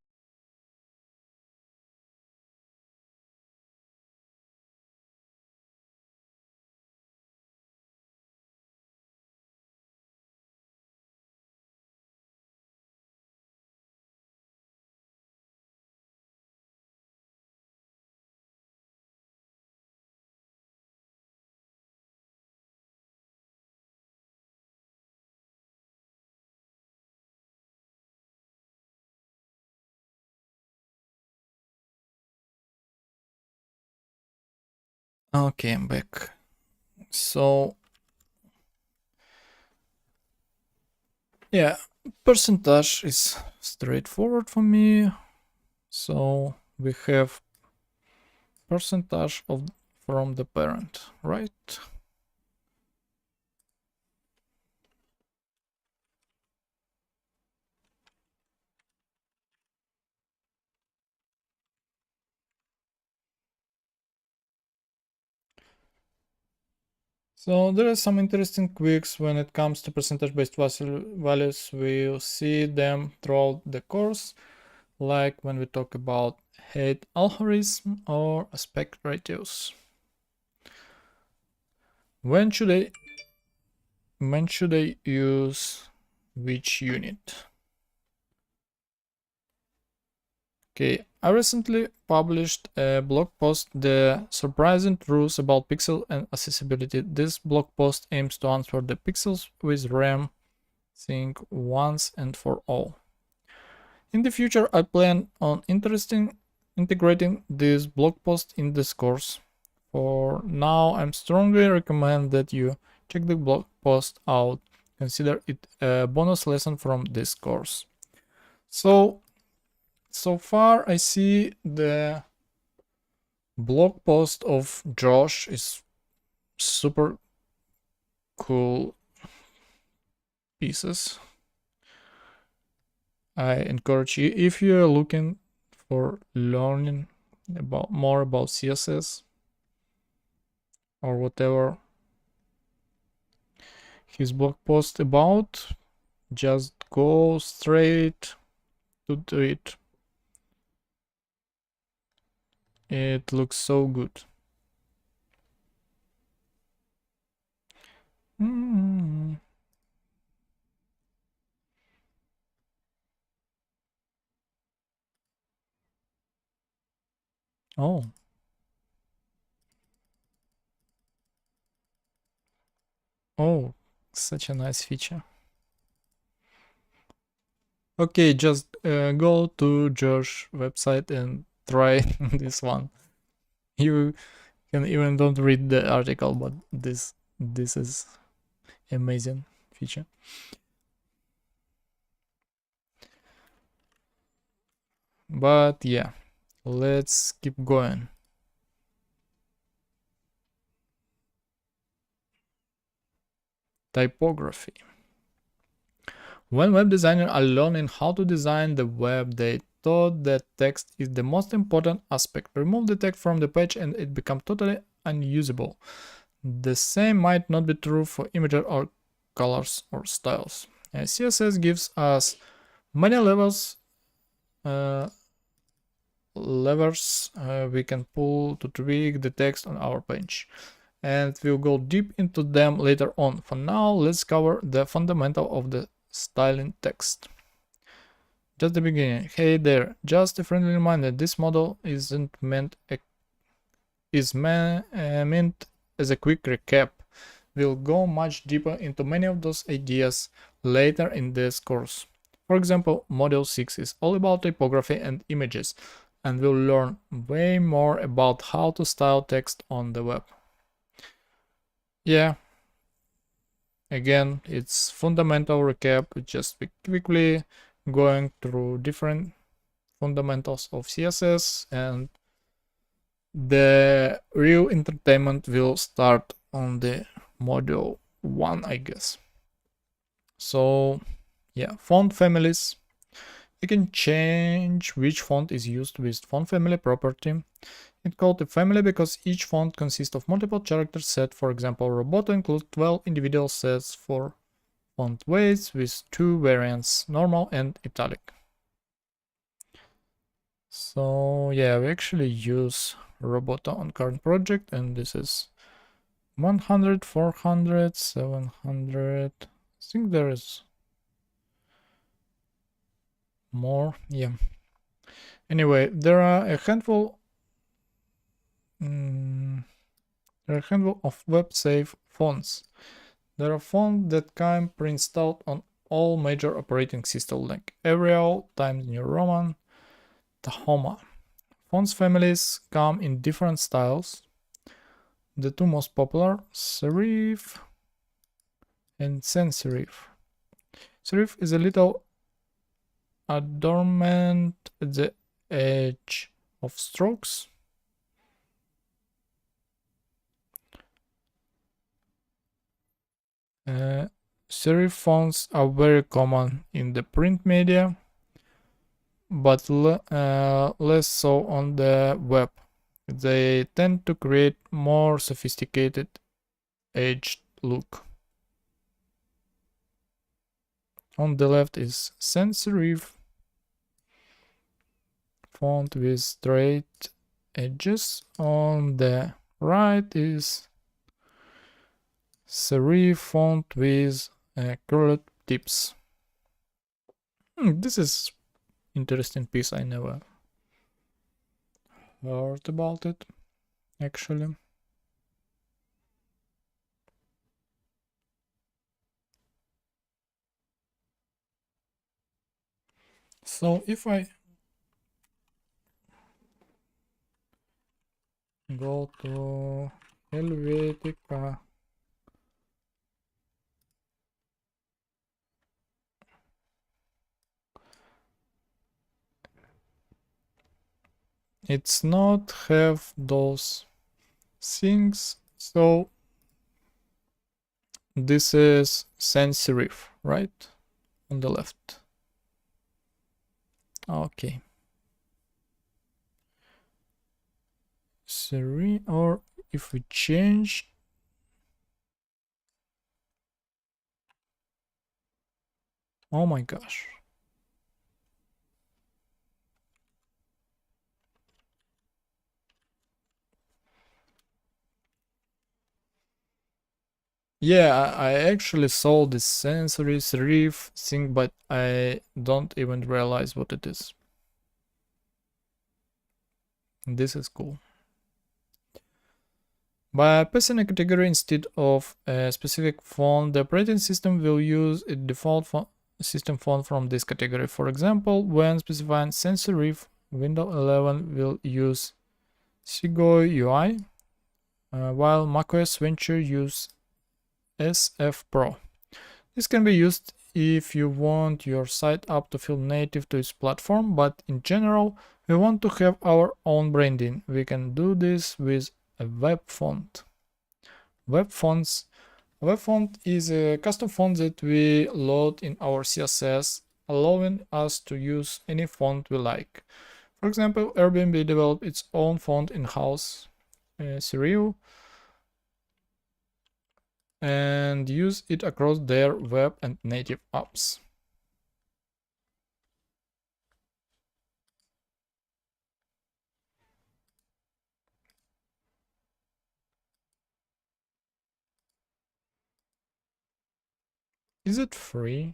Okay, I'm back. So yeah, percentage is straightforward for me. So we have percentage of from the parent, right? So there are some interesting quirks when it comes to percentage-based values. We'll see them throughout the course, like when we talk about height algorithm or aspect ratios. When should I use which unit? Okay, I recently published a blog post, The Surprising Truths About Pixel and Accessibility. This blog post aims to answer the pixels with RAM thing once and for all. In the future, I plan on integrating this blog post in this course. For now, I strongly recommend that you check the blog post out. Consider it a bonus lesson from this course. So far I see the blog post of Josh is super cool pieces. I encourage you, if you're looking for learning about more about CSS or whatever his blog post about, just go straight to it. It looks so good. Mm. Oh, oh, such a nice feature. Okay, just go to Josh website and try this one. You can even don't read the article, but this is amazing feature. But yeah, let's keep going. Typography. When web designers are learning how to design the web, they thought that text is the most important aspect. Remove the text from the page and it becomes totally unusable. The same might not be true for images or colors or styles. CSS gives us many levers we can pull to tweak the text on our page, and we'll go deep into them later on. For now, let's cover the fundamental of the styling text. Just the beginning. Hey there, just a friendly reminder, this model isn't meant meant as a quick recap. We'll go much deeper into many of those ideas later in this course. For example, Module 6 is all about typography and images, and we'll learn way more about how to style text on the web. Yeah, again, it's fundamental recap, just quickly going through different fundamentals of CSS, and the real entertainment will start on the module 1, I guess. So yeah, font families. You can change which font is used with font family property. It's called a family because each font consists of multiple character sets. For example, Roboto includes 12 individual sets for font weights with 2 variants, normal and italic. So yeah, we actually use Roboto on current project, and this is 100, 400, 700. I think there is more. Yeah. Anyway, there are a handful of web-safe fonts. There are fonts that come pre-installed on all major operating systems like Arial, Times New Roman, Tahoma. Fonts families come in different styles. The two most popular, serif and sans serif. Serif is a little adornment at the edge of strokes. Serif fonts are very common in the print media, but less so on the web. They tend to create more sophisticated edged look. On the left is sans serif font with straight edges. On the right is serif font with curled tips. This is interesting piece. I never heard about it actually. So if I go to Helvetica, it's not have those things. So this is sans serif, right? On the left. Okay. Serif, or if we change, oh my gosh. Yeah, I actually saw this sensory serif thing, but I don't even realize what it is. This is cool. By passing a category instead of a specific font, the operating system will use a default system font from this category. For example, when specifying sans serif, Windows 11 will use Segoy UI, while macOS Venture use SF Pro. This can be used if you want your site app to feel native to its platform, but in general, we want to have our own branding. We can do this with a web font. Web fonts Web font is a custom font that we load in our CSS, allowing us to use any font we like. For example, Airbnb developed its own font in-house, Serial, and use it across their web and native apps. Is it free?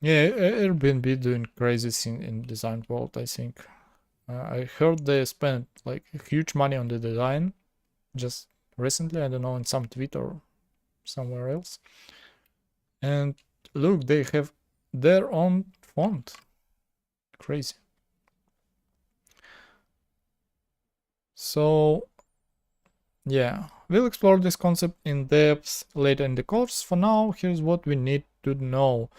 Yeah, Airbnb doing crazy thing in design world, I think. I heard they spent like huge money on the design just recently, I don't know, in some tweet or somewhere else. And look, they have their own font. Crazy. So yeah, we'll explore this concept in depth later in the course. For now, here's what we need to know.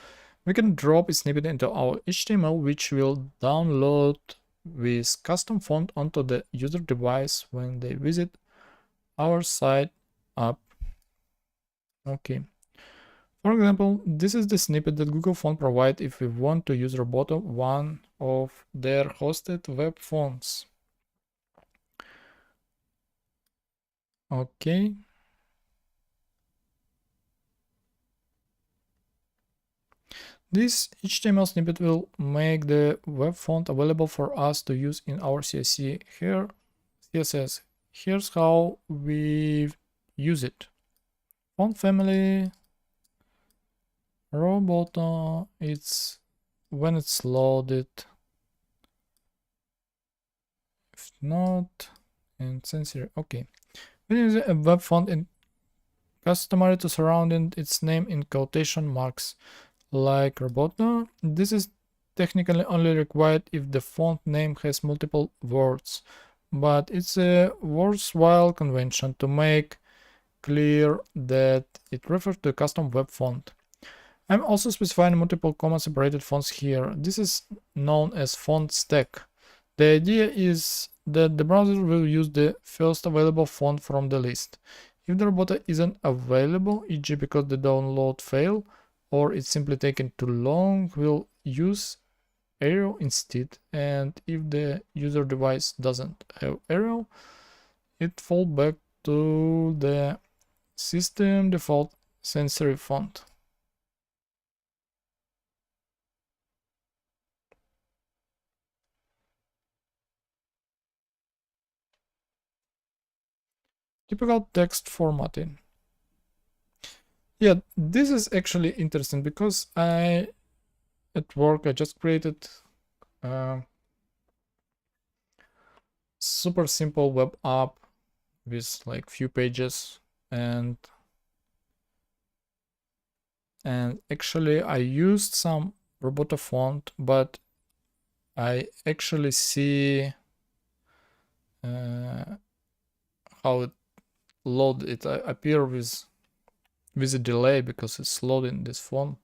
We can drop a snippet into our HTML, which will download with custom font onto the user device when they visit our site app. Okay. For example, this is the snippet that Google Font provides if we want to use Roboto, one of their hosted web fonts. Okay. This HTML snippet will make the web font available for us to use in our CSS. Here's how we use it. Font family, Roboto, it's when it's loaded. If not, and sensory. Okay. We use a web font and customary to surround its name in quotation marks. Like Roboto, this is technically only required if the font name has multiple words, but it's a worthwhile convention to make clear that it refers to a custom web font. I'm also specifying multiple comma separated fonts here. This is known as font stack. The idea is that the browser will use the first available font from the list. If the Roboto isn't available, e.g. because the download failed, or it's simply taken too long, we'll use Arial instead, and if the user device doesn't have Arial, it falls back to the system default sans serif font. Typical text formatting. Yeah, this is actually interesting because at work I just created super simple web app with like few pages, and actually I used some Roboto font, but I actually see how it load it appear with a delay because it's loading this font,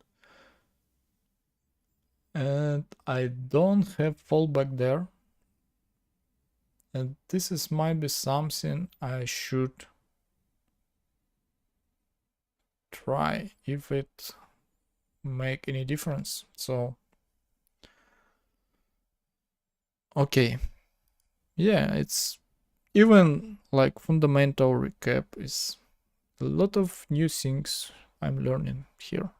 and I don't have fallback there, and this is might be something I should try if it make any difference. So okay, yeah, it's even like fundamental recap is a lot of new things I'm learning here.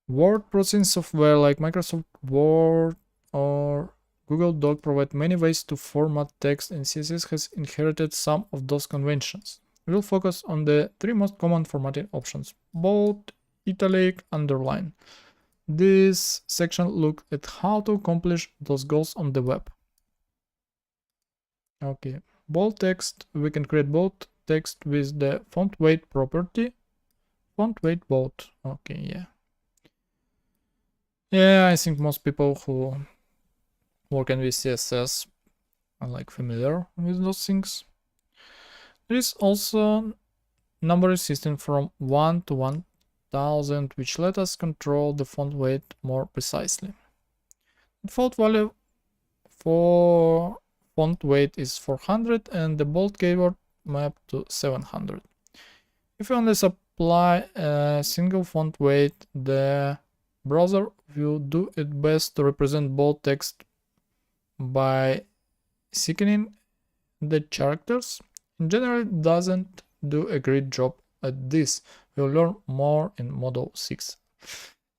Word processing software like Microsoft Word or Google Doc provide many ways to format text, and CSS has inherited some of those conventions. We'll focus on the three most common formatting options: bold, italic, underline. This section looks at how to accomplish those goals on the web. Okay, bold text, we can create bold text with the font weight property. Font weight bold. Okay, yeah. Yeah, I think most people who working with CSS are like familiar with those things. There is also numbering system from 1 to 1000, which let us control the font weight more precisely. Default value for font weight is 400 and the bold keyword mapped to 700. If you only supply a single font weight, the browser will do its best to represent bold text by thickening the characters. In general, it doesn't do a great job at this. We'll learn more in Model 6.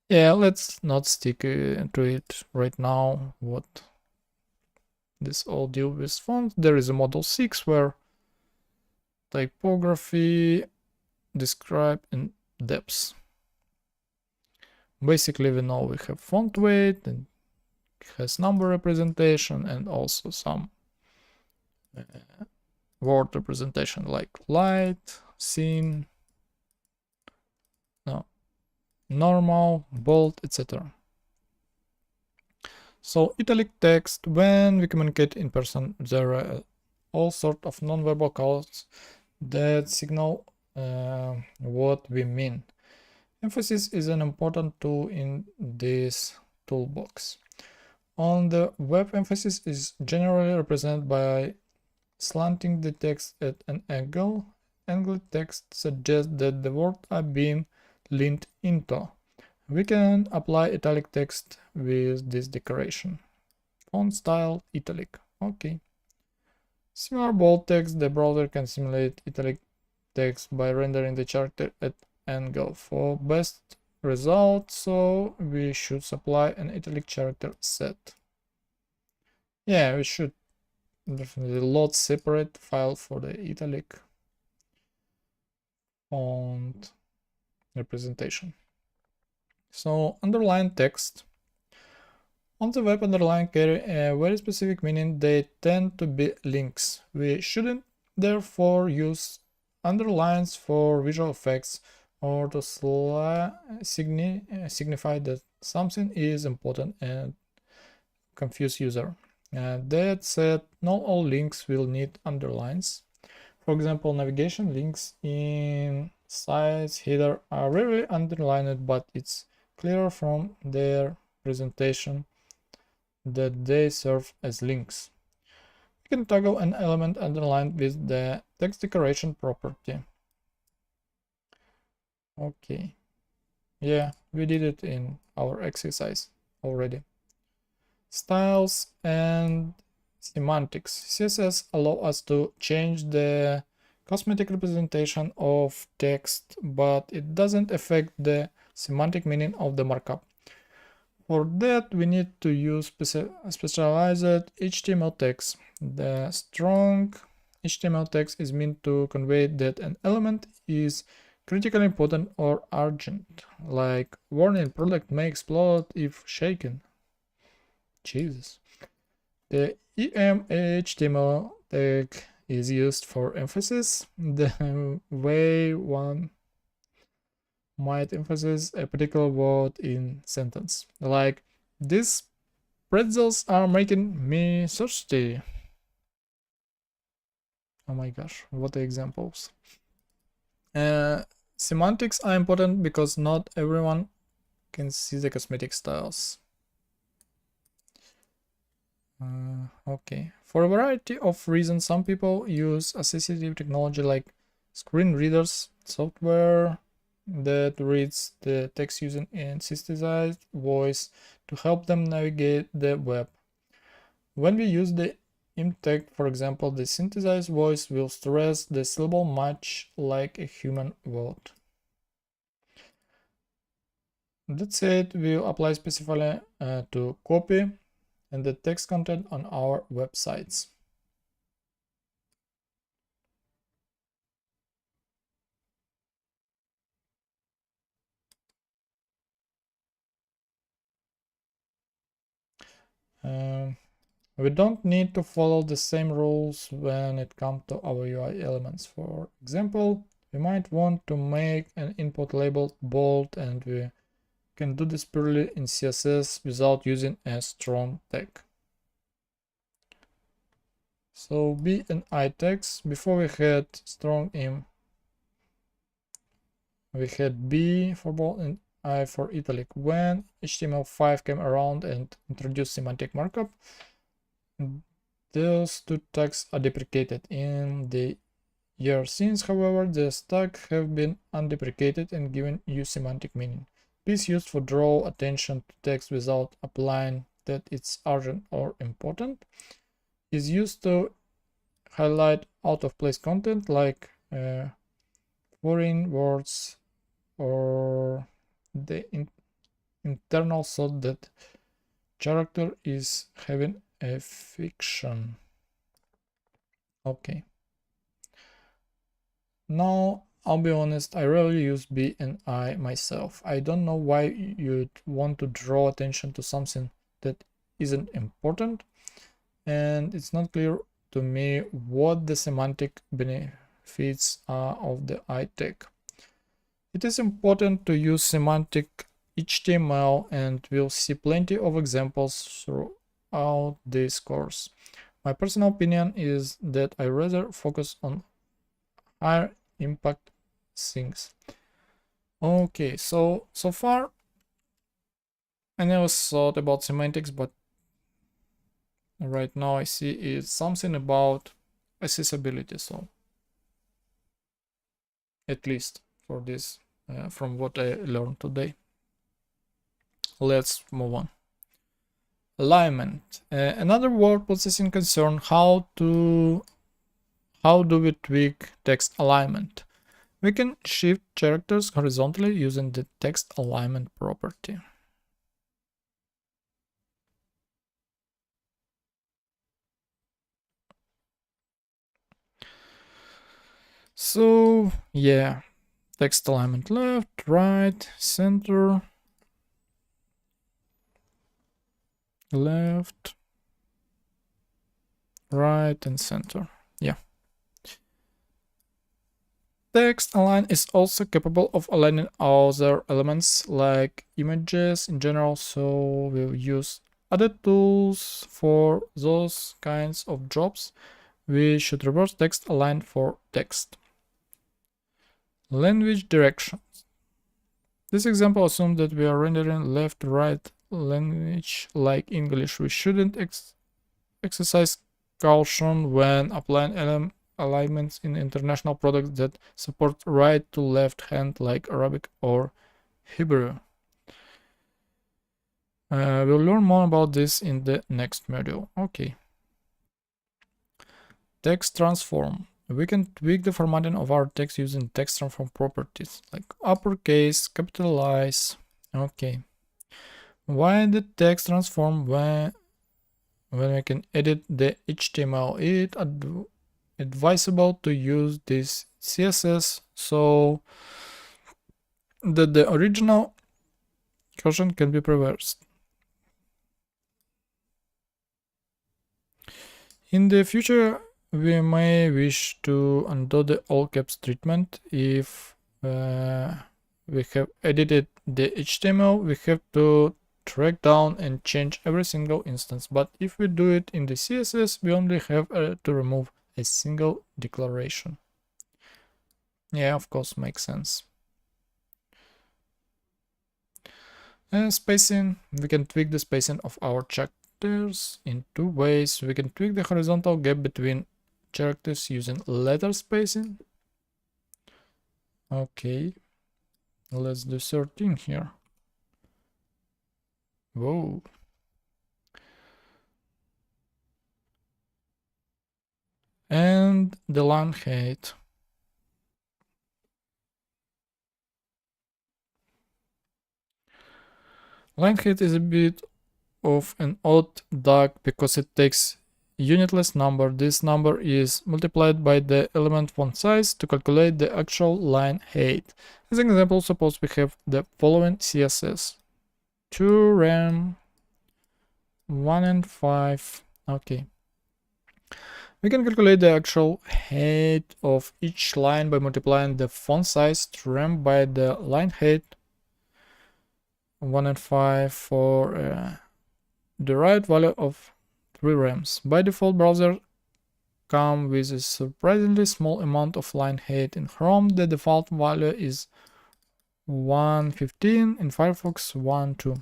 Yeah, let's not stick to it right now, what this all deal with font. There is a Model 6 where typography described in depth. Basically, we know we have font weight and it has number representation and also some word representation like light, thin, no, normal, bold, etc. So italic text, when we communicate in person, there are all sorts of non-verbal codes that signal what we mean. Emphasis is an important tool in this toolbox. On the web, emphasis is generally represented by slanting the text at an angle. Angled text suggests that the words are being leaned into. We can apply italic text with this decoration. Font style italic. Okay. Similar bold text, the browser can simulate italic text by rendering the character at angle. For best result, so we should supply an italic character set. Yeah, we should definitely load separate file for the italic font representation. So underline text. On the web, underline carry a very specific meaning. They tend to be links. We shouldn't therefore use underlines for visual effects or to signify that something is important and confuse user. That said, not all links will need underlines. For example, navigation links in sites header are rarely underlined, but it's clear from their presentation that they serve as links. You can toggle an element underlined with the text decoration property. Okay, yeah, we did it in our exercise already. Styles and semantics. CSS allow us to change the cosmetic representation of text, but it doesn't affect the semantic meaning of the markup. For that, we need to use specialized HTML text. The strong HTML text is meant to convey that an element is critically important or urgent, like warning, product may explode if shaken. Jesus. The EM-HTML tag is used for emphasis, the way one might emphasize a particular word in sentence. Like, these pretzels are making me thirsty. Oh my gosh, what examples. Semantics are important because not everyone can see the cosmetic styles. Okay, for a variety of reasons, some people use assistive technology like screen readers, software that reads the text using a synthesized voice to help them navigate the web. When we use the imp tag, for example, the synthesized voice will stress the syllable much like a human word. That said, we'll apply specifically to copy and the text content on our websites. We don't need to follow the same rules when it comes to our UI elements. For example, we might want to make an input labeled bold, and we can do this purely in CSS without using a strong tag. So B and I tags, before we had strong im, we had B for bold and I for italic. When HTML5 came around and introduced semantic markup, Those two tags are deprecated in the year since, however, the tags have been undeprecated and given you semantic meaning. It is used for draw attention to text without applying that it's urgent or important. Is used to highlight out of place content like foreign words or the internal thought that character is having a fiction. Okay. Now, I'll be honest, I rarely use B and I myself. I don't know why you'd want to draw attention to something that isn't important, and it's not clear to me what the semantic benefits are of the I tag. It is important to use semantic HTML, and we'll see plenty of examples throughout this course. My personal opinion is that I rather focus on higher impact things. Okay, so far I never thought about semantics, but right now I see it's something about accessibility, so at least for this from what I learned today. Let's move on. Alignment, another word processing concern. How do we tweak text alignment? We can shift characters horizontally using the text alignment property. So yeah, text alignment left, right, center, left, right, and center. Yeah. Text align is also capable of aligning other elements like images in general, so we'll use other tools for those kinds of jobs. We should reverse text align for text. Language directions. This example assumes that we are rendering left-right language like English. We shouldn't exercise caution when applying alignments in international products that support right to left hand like Arabic or Hebrew. We'll learn more about this in the next module. Okay. Text transform. We can tweak the formatting of our text using text transform properties like uppercase, capitalize. Okay. Why the text transform when we can edit the HTML? It's advisable to use this CSS so that the original version can be reversed. In the future, we may wish to undo the all caps treatment. If we have edited the HTML, we have to track down and change every single instance. But if we do it in the CSS, we only have to remove a single declaration. Yeah, of course, makes sense. Spacing, we can tweak the spacing of our chapters in two ways. We can tweak the horizontal gap between characters using letter spacing. Okay, let's do 13 here. Whoa. And the line height. Line height is a bit of an odd duck because it takes unitless number. This number is multiplied by the element font size to calculate the actual line height. As an example, suppose we have the following CSS: 2 rem 1 and 5. Okay. We can calculate the actual height of each line by multiplying the font size to rem by the line height 1 and 5 for the right value of 3 rems. By default, browser come with a surprisingly small amount of line height. In Chrome, the default value is 115, in Firefox 12.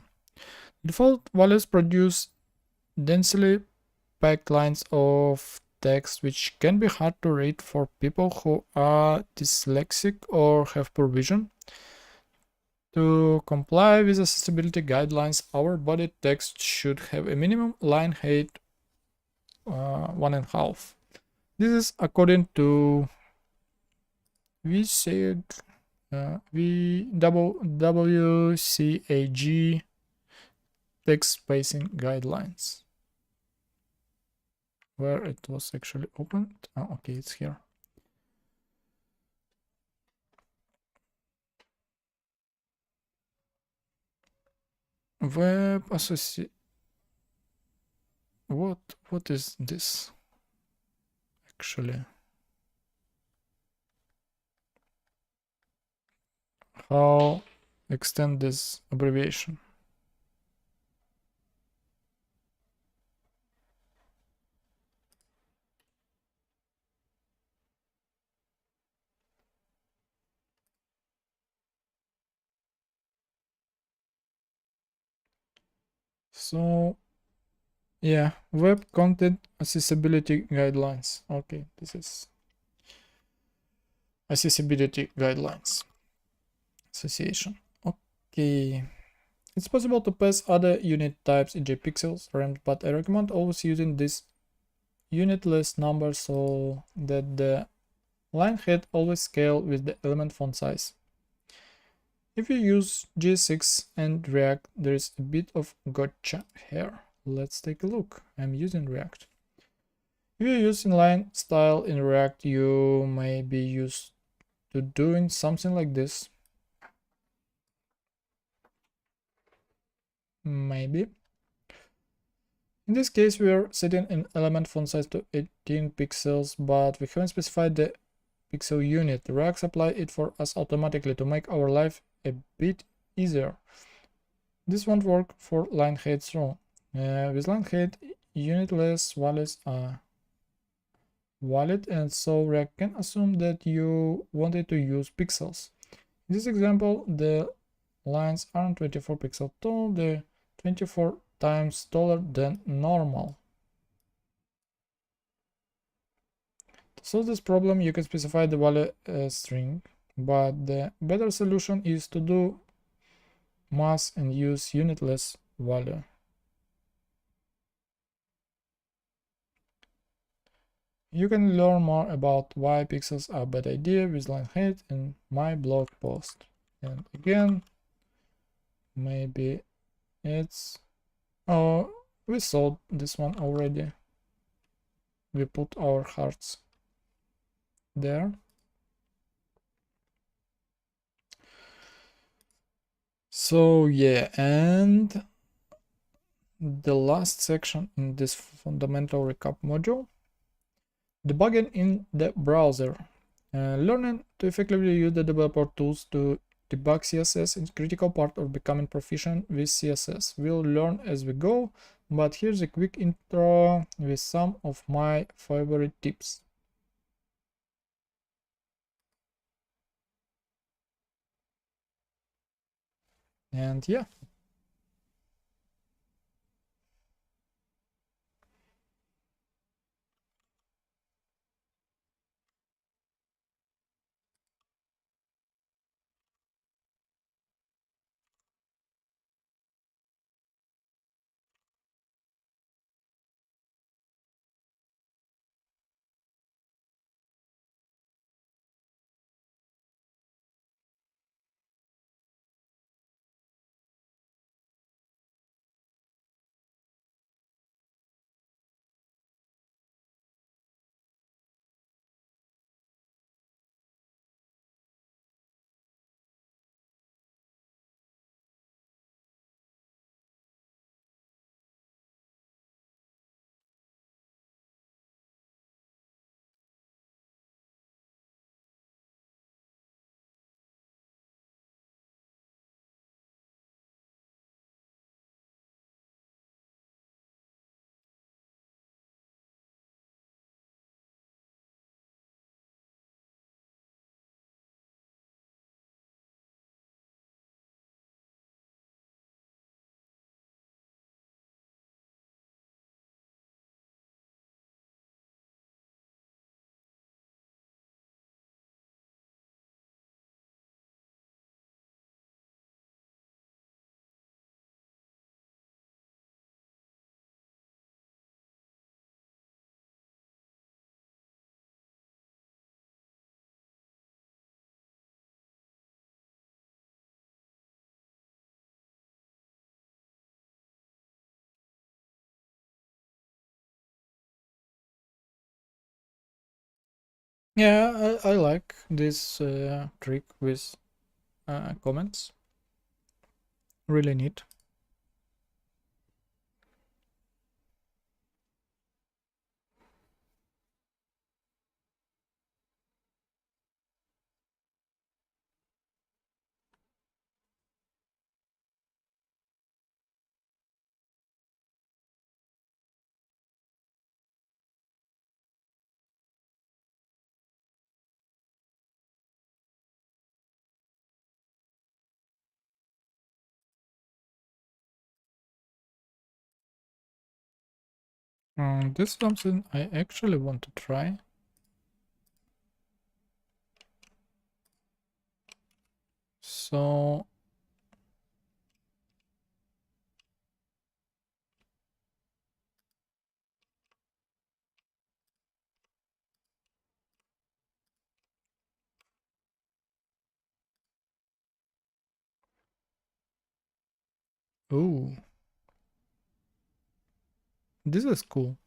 Default values produce densely packed lines of text which can be hard to read for people who are dyslexic or have poor vision. To comply with accessibility guidelines, our body text should have a minimum line height 1.5. This is according to WCAG text spacing guidelines. Where it was actually opened? Oh, okay, it's here. Web associate. What is this actually? How extend this abbreviation? So yeah, web content accessibility guidelines. Okay, this is accessibility guidelines association. Okay, it's possible to pass other unit types in pixels RAM, but I recommend always using this unitless number so that the line height always scale with the element font size. If you use G6 and React, there is a bit of gotcha here. Let's take a look. I'm using React. If you use inline style in React, you may be used to doing something like this. Maybe. In this case, we are setting an element font size to 18 pixels, but we haven't specified the pixel unit. React apply it for us automatically to make our life a bit easier. This won't work for line heights though. With line height, unitless values are valid, and so React can assume that you wanted to use pixels. In this example, the lines aren't 24 pixels tall, they're 24 times taller than normal. To solve this problem, you can specify the value as string, but the better solution is to do mass and use unitless value. You can learn more about why pixels are a bad idea with line height in my blog post. And again, maybe it's... Oh, we solved this one already. We put our hearts there. So yeah, and the last section in this fundamental recap module, debugging in the browser. Learning to effectively use the developer tools to debug CSS is a critical part of becoming proficient with CSS. We'll learn as we go, but here's a quick intro with some of my favorite tips. And yeah, Yeah, I like this trick with comments. Really neat. This is something I actually want to try. So oh, this is cool.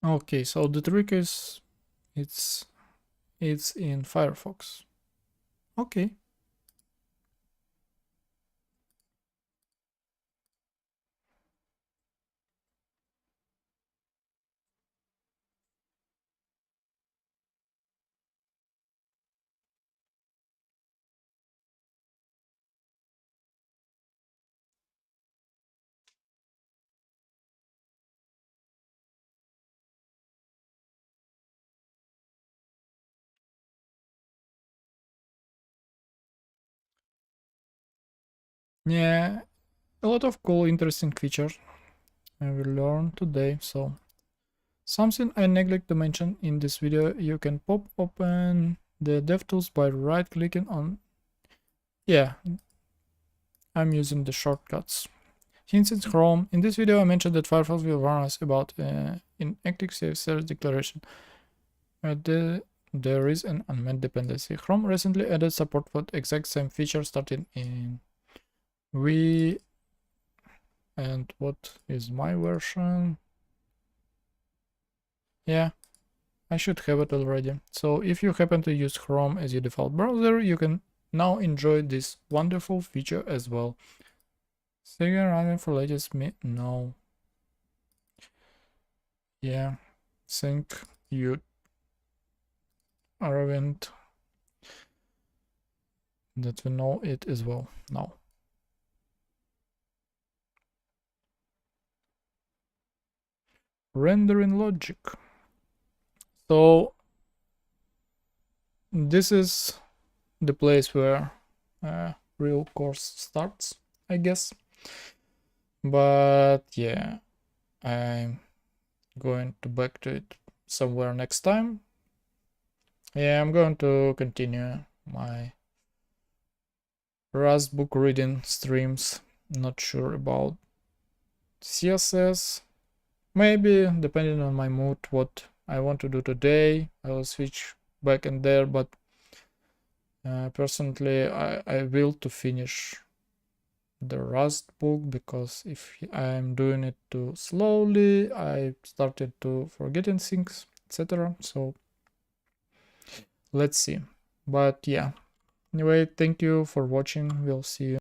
Okay, so the trick is it's it's in Firefox. Okay. Yeah, a lot of cool, interesting features I will learn today. So something I neglect to mention in this video, you can pop open the DevTools by right clicking on, yeah, I'm using the shortcuts. Since it's Chrome, in this video I mentioned that Firefox will warn us about inactive CSS declaration. There is an unmet dependency. Chrome recently added support for the exact same feature starting in V, and what is my version? Yeah, I should have it already. So if you happen to use Chrome as your default browser, you can now enjoy this wonderful feature as well. Second running for latest me? No. Yeah, think you aren't that we know it as well now. Rendering logic. So this is the place where real course starts, I guess. But yeah, I'm going to back to it somewhere next time. Yeah, I'm going to continue my Rust book reading streams. Not sure about CSS. Maybe, depending on my mood, what I want to do today, I will switch back and there, but personally, I will to finish the Rust book, because if I'm doing it too slowly, I started to forgetting things, etc. So let's see. But yeah, anyway, thank you for watching. We'll see you